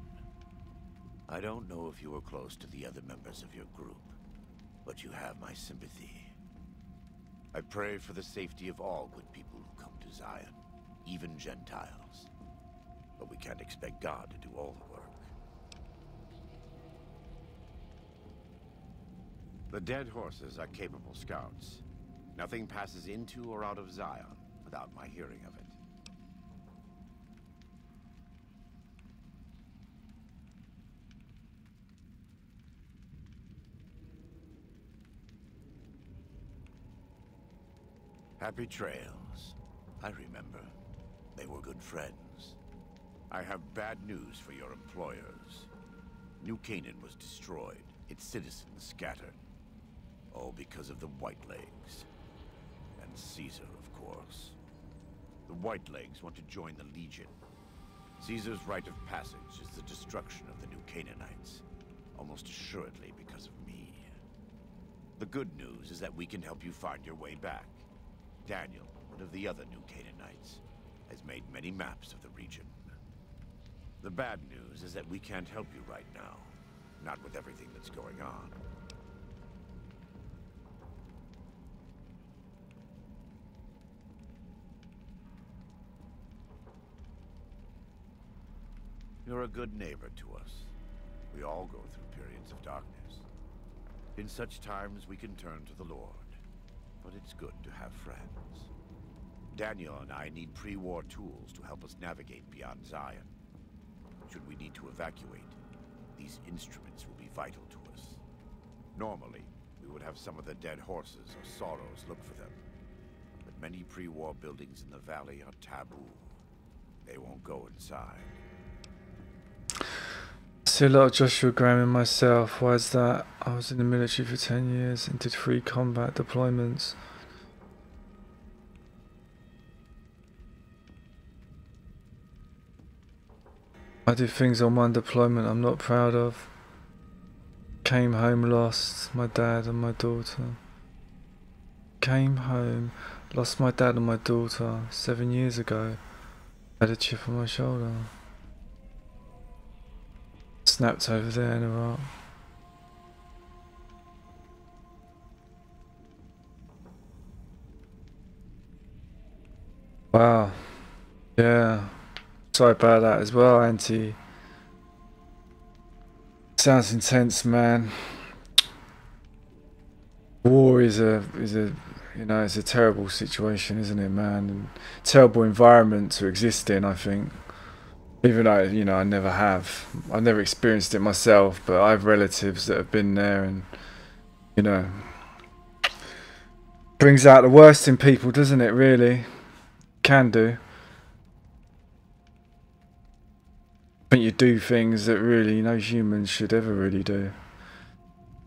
H: I don't know if you were close to the other members of your group, but you have my sympathy. I pray for the safety of all good people who come to Zion, even Gentiles. But we can't expect God to do all the work. The dead horses are capable scouts. Nothing passes into or out of Zion without my hearing of it. Happy trails. I remember. They were good friends. I have bad news for your employers. New Canaan was destroyed, its citizens scattered. All because of the Whitelegs. And Caesar, of course. The Whitelegs want to join the Legion. Caesar's rite of passage is the destruction of the New Canaanites. Almost assuredly because of me. The good news is that we can help you find your way back. Daniel, one of the other New Canaanites, has made many maps of the region. The bad news is that we can't help you right now. Not with everything that's going on. You're a good neighbor to us. We all go through periods of darkness. In such times, we can turn to the Lord. But it's good to have friends. Daniel and I need pre-war tools to help us navigate beyond Zion. Should we need to evacuate, these instruments will be vital to us. Normally, we would have some of the dead horses or sorrows look for them. But many pre-war buildings in the valley are taboo. They won't go inside.
A: I see a lot of Joshua Graham in myself. Why is that? I was in the military for 10 years and did 3 combat deployments. I did things on one deployment I'm not proud of. Came home, lost my dad and my daughter. Came home, lost my dad and my daughter 7 years ago. Had a chip on my shoulder. Snapped over there in Iraq. Wow. Yeah. Sorry about that as well, Auntie. Sounds intense, man. War is a you know, it's a terrible situation, isn't it, man? And terrible environment to exist in, I think. Even though, you know, I've never experienced it myself, but I have relatives that have been there, and, you know, brings out the worst in people, doesn't it, really? can do. I think you do things that really no human should ever really do.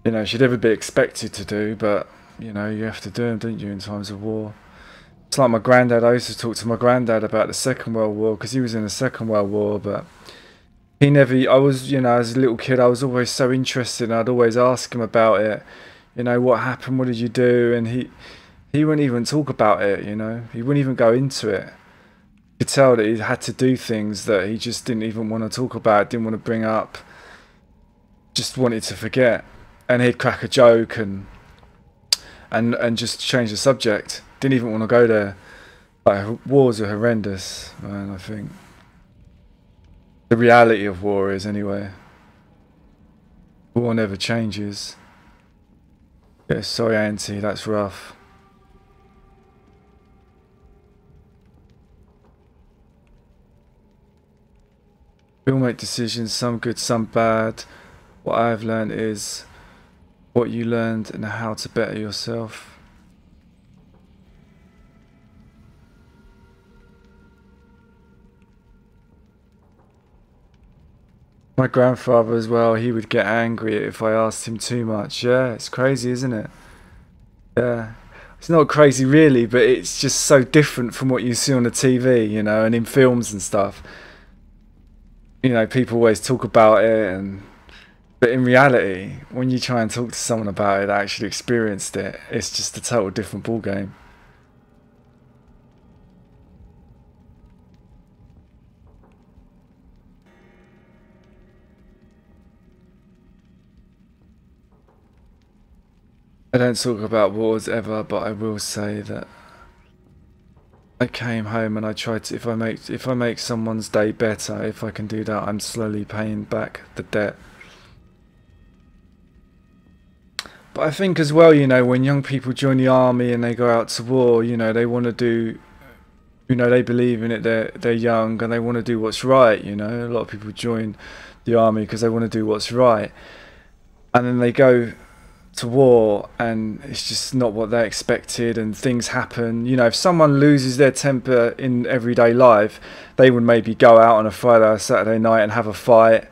A: You know, should ever be expected to do, but, you know, you have to do them, don't you, in times of war. It's like my granddad. I used to talk to my granddad about the Second World War, because he was in the Second World War, but he never, I was, you know, as a little kid, I was always so interested, and I'd always ask him about it. You know, what happened, what did you do? And he wouldn't even talk about it, you know. He wouldn't even go into it. You could tell that he had to do things that he just didn't even want to talk about, didn't want to bring up, just wanted to forget. And he'd crack a joke and just change the subject. Didn't even want to go there. Like, wars are horrendous, man, I think. The reality of war is, anyway. War never changes. Yeah, sorry, Auntie, that's rough. We all make decisions, some good, some bad. What I've learned is what you learned and how to better yourself. My grandfather as well, he would get angry if I asked him too much. Yeah, it's crazy, isn't it? Yeah. It's not crazy really, but it's just so different from what you see on the TV, you know, and in films and stuff. You know, people always talk about it, but in reality, when you try and talk to someone about it that actually experienced it, it's just a total different ballgame. I don't talk about wars ever, but I will say that I came home and I tried to, if I make someone's day better, if I can do that, I'm slowly paying back the debt. But I think as well, you know, when young people join the army and they go out to war, you know, they want to do, you know, they believe in it, they're young and they want to do what's right, you know. A lot of people join the army because they want to do what's right. And then they go to war and it's just not what they expected and things happen. You know, if someone loses their temper in everyday life, they would maybe go out on a Friday or Saturday night and have a fight.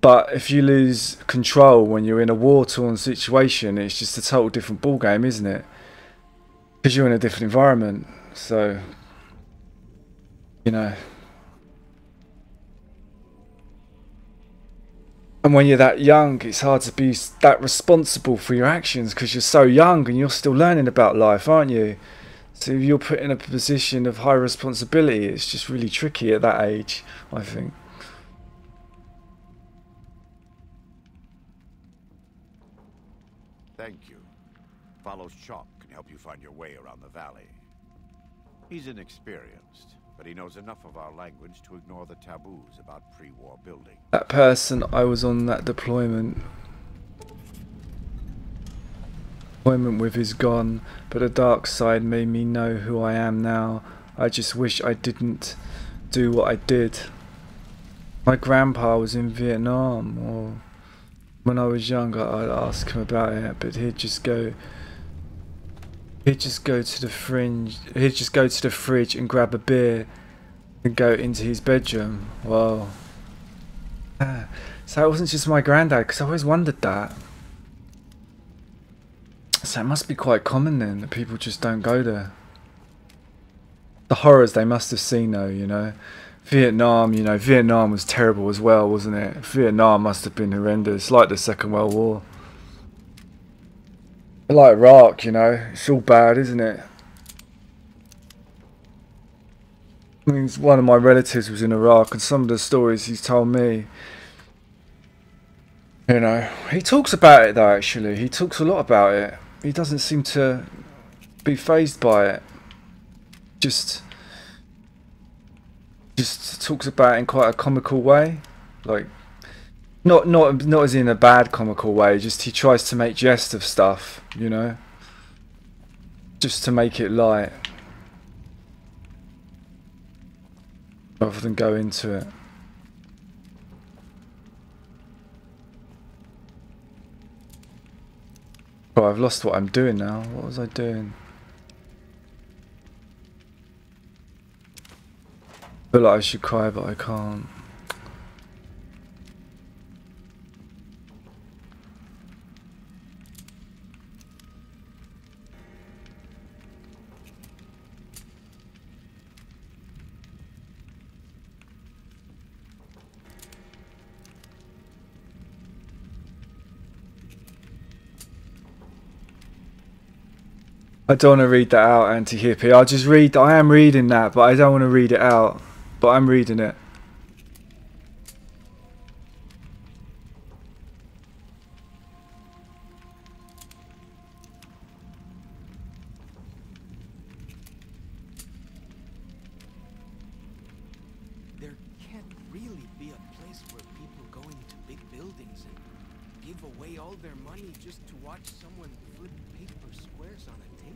A: But if you lose control when you're in a war-torn situation, it's just a total different ballgame, isn't it? Because you're in a different environment. So, you know. And when you're that young, it's hard to be that responsible for your actions because you're so young and you're still learning about life, aren't you? So if you're put in a position of high responsibility, it's just really tricky at that age, I think.
H: Thank you. Follow Chalk can help you find your way around the valley. He's inexperienced, but he knows enough of our language to ignore the taboos about pre-war building.
A: That person, I was on that deployment. Deployment with is gone, but the dark side made me know who I am now. I just wish I didn't do what I did. My grandpa was in Vietnam, or when I was younger I'd ask him about it, but he'd just go to the fridge and grab a beer and go into his bedroom. Wow. So it wasn't just my granddad, because I always wondered that. So it must be quite common then that people just don't go there. The horrors they must have seen though, you know. Vietnam, you know, Vietnam was terrible as well, wasn't it? Vietnam must have been horrendous, like the Second World War. Like Iraq, you know, it's all bad, isn't it? I mean, one of my relatives was in Iraq, and some of the stories he's told me, you know, he talks about it though, actually. He talks a lot about it. He doesn't seem to be fazed by it. Just talks about it in quite a comical way, like not as in a bad comical way, just he tries to make jest of stuff, you know, just to make it light rather than go into it. Oh, I've lost what I'm doing now. What was I doing? feel like I should cry, but I can't. I don't want to read that out, anti-hippie. I'll just read. I am reading that, but I don't want to read it out. But I'm reading it.
F: There can't really be a place where people go into big buildings and give away all their money just to watch someone flip paper squares on a table.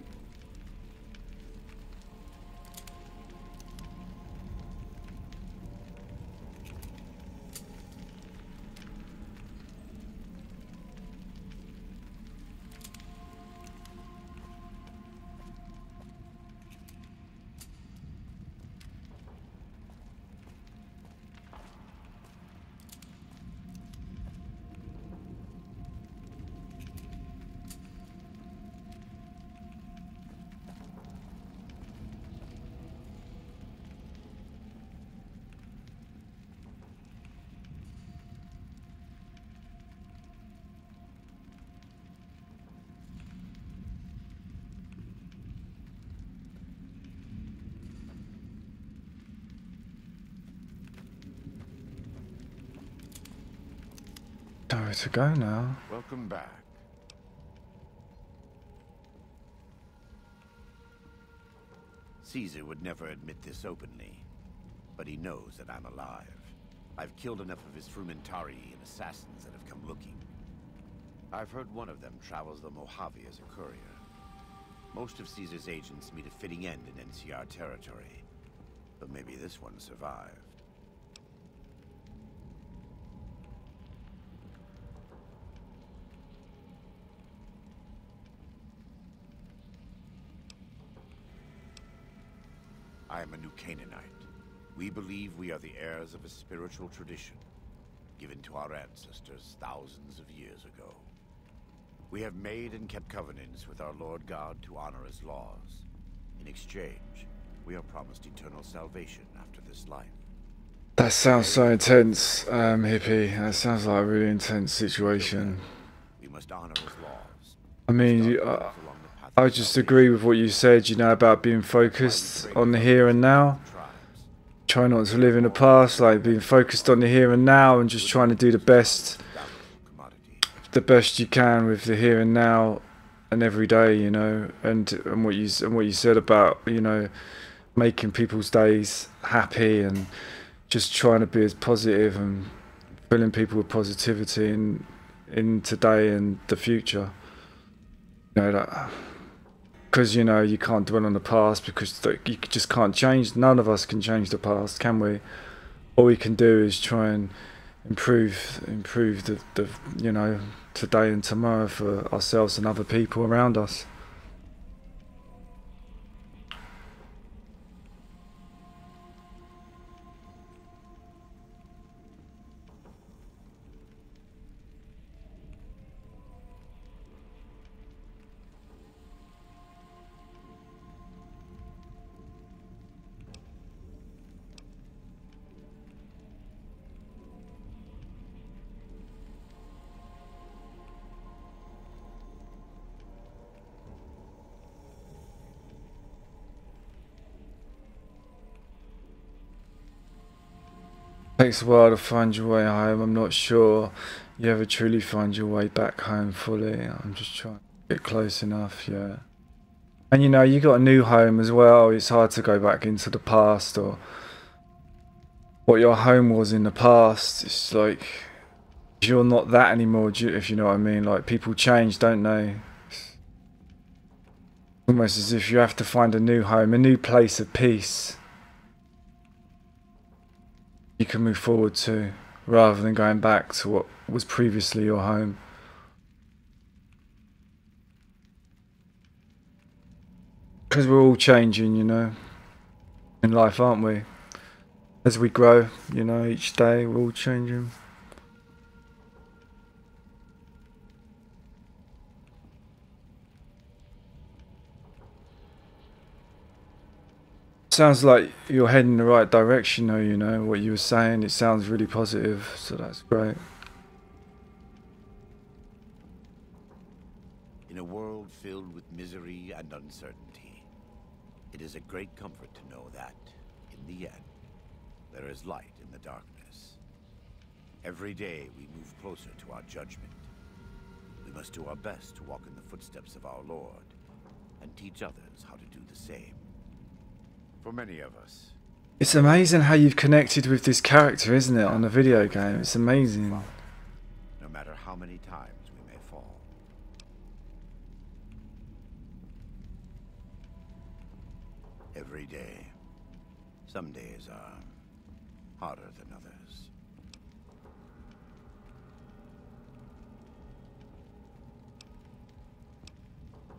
F: Nowhere to go now.
H: Welcome back. Caesar would never admit this openly, but he knows that I'm alive. I've killed enough of his Frumentari and assassins that have come looking. I've heard one of them travels the Mojave as a courier. Most of Caesar's agents meet a fitting end in NCR territory, but maybe this one survived. I am a New Canaanite. We believe we are the heirs of a spiritual tradition given to our ancestors thousands of years ago. We have made and kept covenants with our Lord God to honor his laws. In exchange, we are promised eternal salvation after this life.
A: That sounds so intense, hippie. That sounds like a really intense situation.
H: We must honor his laws.
A: I mean, I just agree with what you said, you know, about being focused on the here and now. Try not to live in the past, like being focused on the here and now and just trying to do the best you can with the here and now and every day, you know, and what you said about, you know, making people's days happy and just trying to be as positive and filling people with positivity in today and the future. You know, that, because, you know, you can't dwell on the past because you just can't change. None of us can change the past, can we? All we can do is try and improve the you know, today and tomorrow for ourselves and other people around us. Takes a while to find your way home. I'm not sure you ever truly find your way back home fully. I'm just trying to get close enough, yeah. And you know, you got a new home as well. It's hard to go back into the past or what your home was in the past. It's like you're not that anymore, if you know what I mean. Like, people change, don't they? It's almost as if you have to find a new home, a new place of peace you can move forward to, rather than going back to what was previously your home. Because we're all changing, you know, in life, aren't we? As we grow, you know, each day we're all changing. Sounds like you're heading in the right direction though, you know, what you were saying, it sounds really positive, so that's great.
H: In a world filled with misery and uncertainty, it is a great comfort to know that, in the end, there is light in the darkness. Every day we move closer to our judgment. We must do our best to walk in the footsteps of our Lord, and teach others how to do the same. For many of us,
A: It's amazing how you've connected with this character, isn't it, on the video game? It's amazing.
H: no matter how many times we may fall. Every day. Some days are harder than others.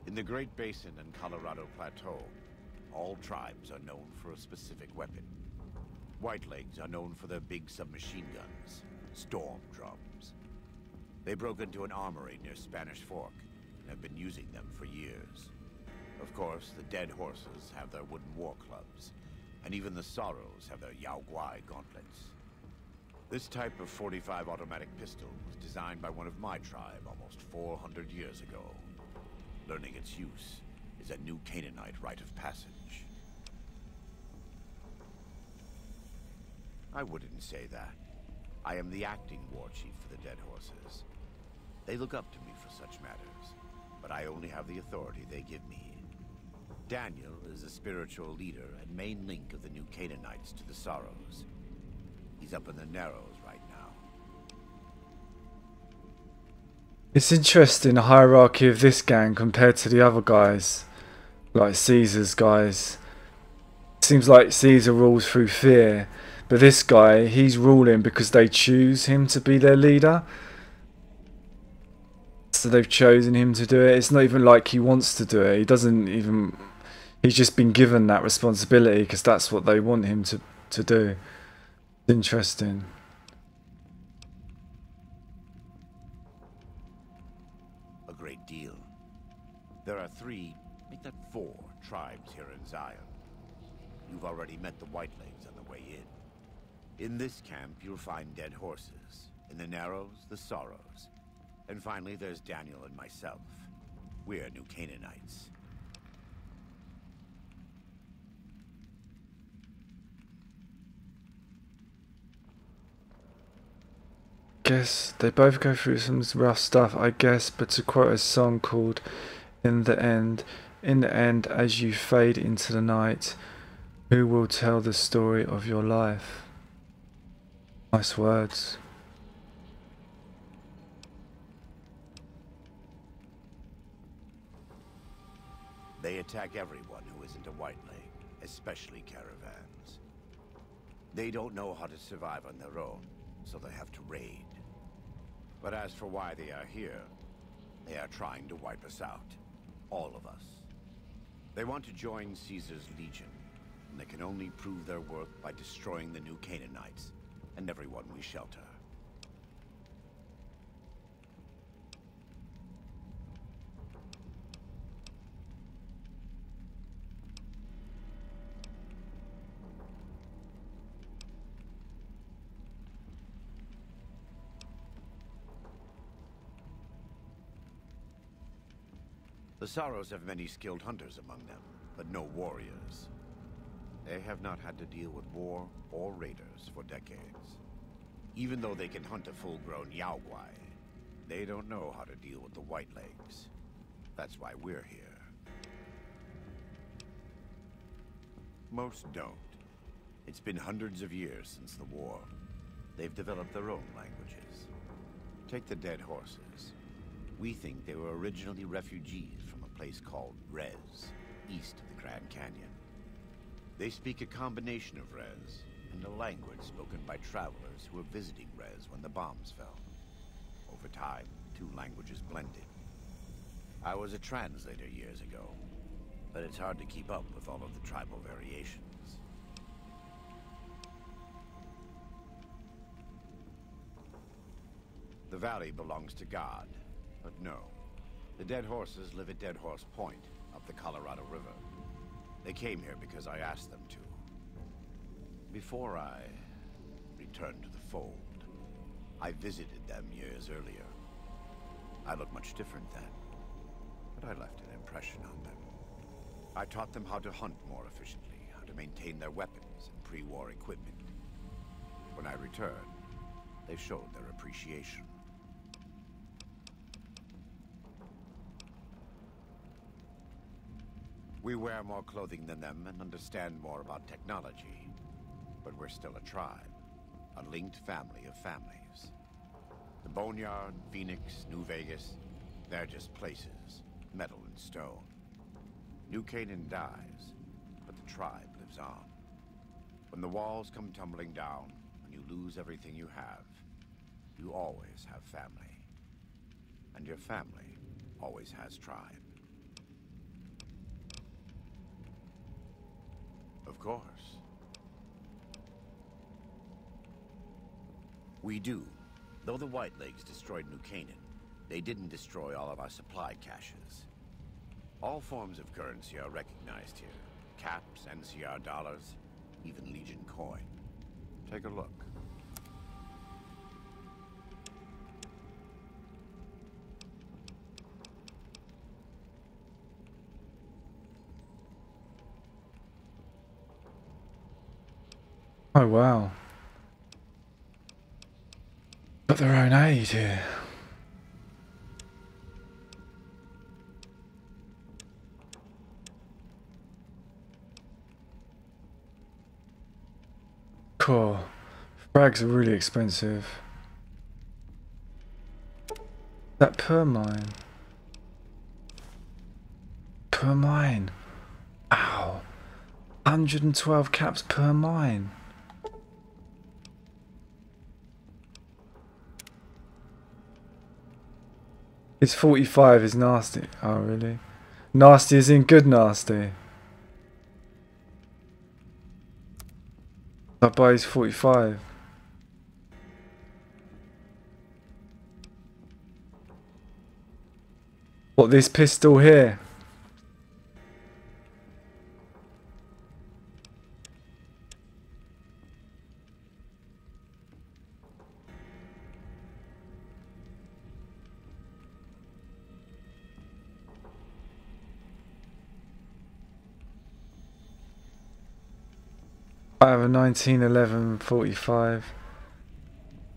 H: In the Great Basin and Colorado Plateau, all tribes are known for a specific weapon. Whitelegs are known for their big submachine guns, storm drums. They broke into an armory near Spanish Fork and have been using them for years. Of course, the Dead Horses have their wooden war clubs, and even the Sorrows have their Yao Guai gauntlets. This type of .45 automatic pistol was designed by one of my tribe almost 400 years ago. Learning its use is a new Canaanite rite of passage. I wouldn't say that. I am the acting war chief for the Dead Horses. They look up to me for such matters, but I only have the authority they give me. Daniel is the spiritual leader and main link of the new Canaanites to the Sorrows. He's up in the Narrows right now.
A: It's interesting, the hierarchy of this gang compared to the other guys, like Caesar's guys. Seems like Caesar rules through fear, but this guy, he's ruling because they choose him to be their leader. So they've chosen him to do it. It's not even like he wants to do it. He doesn't even... He's just been given that responsibility because that's what they want him to do. Interesting.
H: A great deal. There are 3, make that 4 tribes here in Zion. You've already met the Whitelegs on the way in. In this camp, you'll find Dead Horses. In the Narrows, the Sorrows. And finally, there's Daniel and myself. We're new Canaanites.
A: Guess they both go through some rough stuff, I guess, but to quote a song called In the End, as you fade into the night, who will tell the story of your life? Nice words.
H: They attack everyone who isn't a Whiteleg, especially caravans. They don't know how to survive on their own, so they have to raid. But as for why they are here, they are trying to wipe us out. All of us. They want to join Caesar's legion, and they can only prove their worth by destroying the new Canaanites and everyone we shelter. The Sorrows have many skilled hunters among them, but no warriors. They have not had to deal with war or raiders for decades. Even though they can hunt a full-grown Yao Guai, they don't know how to deal with the Whitelegs. That's why we're here. Most don't. It's been hundreds of years since the war. They've developed their own languages. Take the Dead Horses. We think they were originally refugees from a place called Rez, east of the Grand Canyon. They speak a combination of Rez and a language spoken by travelers who were visiting Rez when the bombs fell. Over time, 2 languages blended. I was a translator years ago, but it's hard to keep up with all of the tribal variations. The valley belongs to God, but no. The dead horses live at Dead Horse Point, up the Colorado River. They came here because I asked them to. Before I returned to the fold, I visited them years earlier. I looked much different then, but I left an impression on them. I taught them how to hunt more efficiently, how to maintain their weapons and pre-war equipment. When I returned, they showed their appreciation. We wear more clothing than them and understand more about technology, but we're still a tribe, a linked family of families. The Boneyard, Phoenix, New Vegas, they're just places, metal and stone. New Canaan dies, but the tribe lives on. When the walls come tumbling down, when you lose everything you have, you always have family. And your family always has tribe. Of course. We do. Though the Whitelegs destroyed New Canaan, they didn't destroy all of our supply caches. All forms of currency are recognized here. Caps, NCR dollars, even Legion coin. Take a look.
A: Oh wow. Got their own aid here. Cool. Frags are really expensive. That per mine. Per mine. Ow. 112 caps per mine. It's 45 is nasty. Oh really? Nasty is in good nasty. I buy his 45. What, this pistol here? I have a 1911 45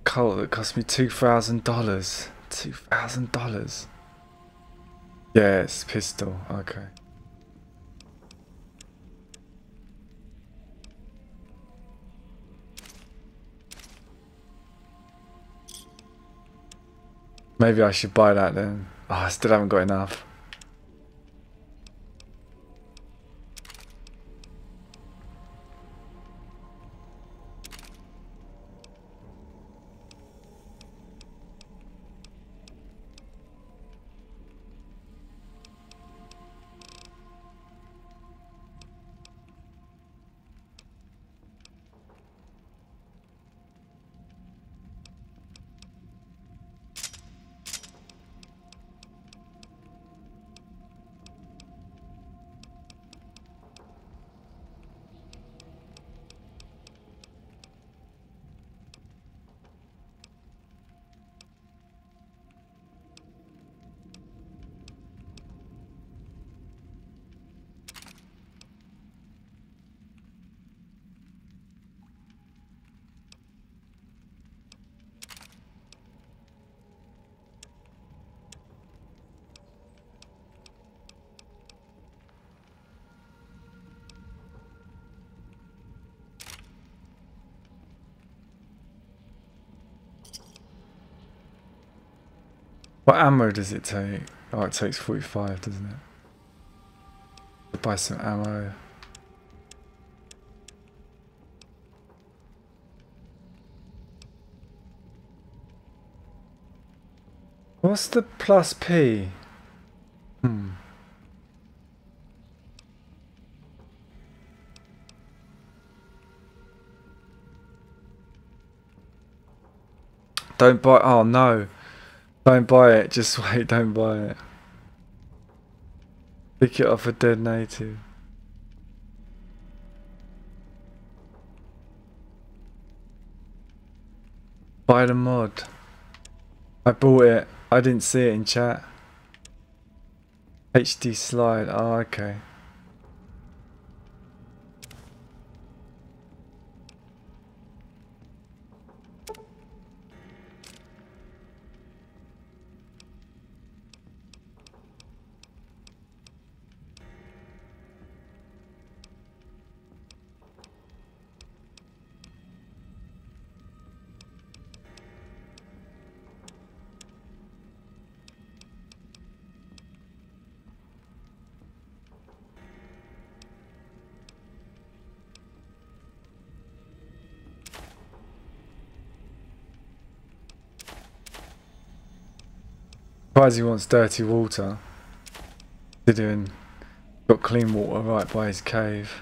A: Colt that cost me $2,000. $2,000. Yeah, it's pistol. Okay. Maybe I should buy that then. Oh, I still haven't got enough. What ammo does it take? Oh, it takes 45, doesn't it? I'll buy some ammo. What's the plus P? Don't buy. Oh no. Don't buy it, just wait, don't buy it. Pick it off a dead native. Buy the mod. I bought it. I didn't see it in chat. HD slide. Oh, okay. Surprised he wants dirty water. Considering got clean water right by his cave.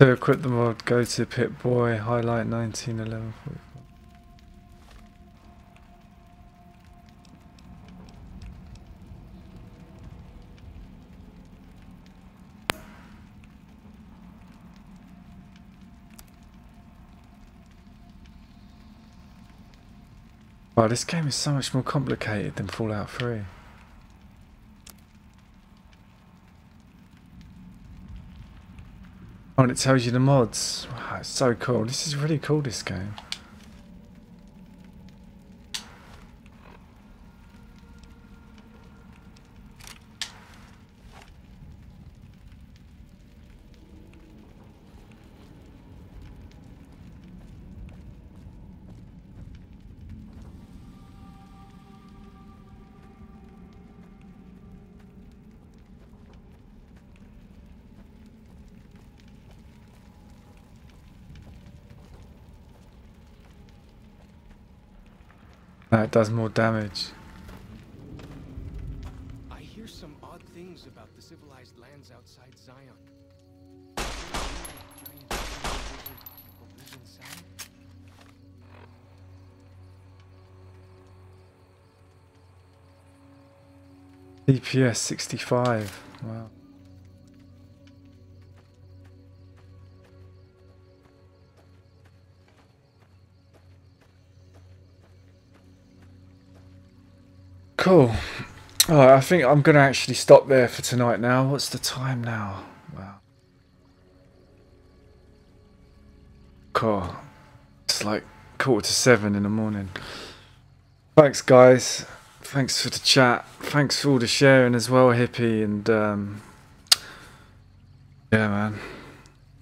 A: To equip the mod, go to Pip-Boy, highlight 1911. Wow, this game is so much more complicated than Fallout 3. Oh, and it tells you the mods. Wow, it's so cool. This is really cool, this game. No, it does more damage.
F: I hear some odd things about the civilized lands outside Zion.
A: DPS 65. Wow. Cool. Alright, I think I'm going to actually stop there for tonight now. What's the time now? Wow. Cool. It's like 6:45 in the morning. Thanks, guys. Thanks for the chat. Thanks for all the sharing as well, Hippie. And, yeah, man.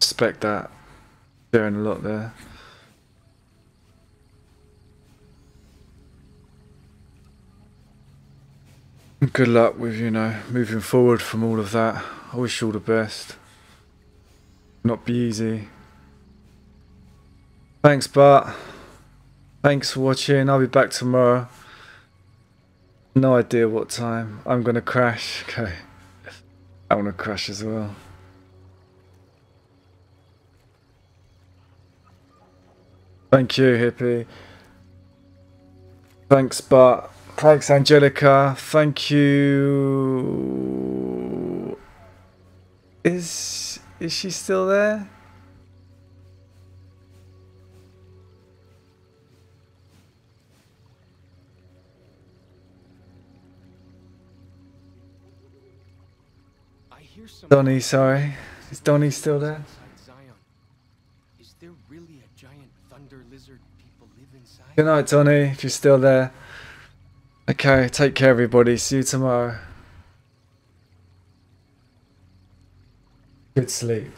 A: Respect that. Sharing a lot there. Good luck with, you know, moving forward from all of that. I wish you all the best. Not be easy. Thanks, Bart. Thanks for watching. I'll be back tomorrow. No idea what time. I'm gonna crash. Okay. I wanna crash as well. Thank you, Hippie. Thanks, Bart. Thanks, Angelica. Thank you. Is she still there?
F: I hear some
A: Donnie, sorry. Is Donnie still there?
F: Zion. Is there really a giant thunder lizard people live inside?
A: Good night, Donnie, if you're still there. Okay, take care everybody. See you tomorrow. Good sleep.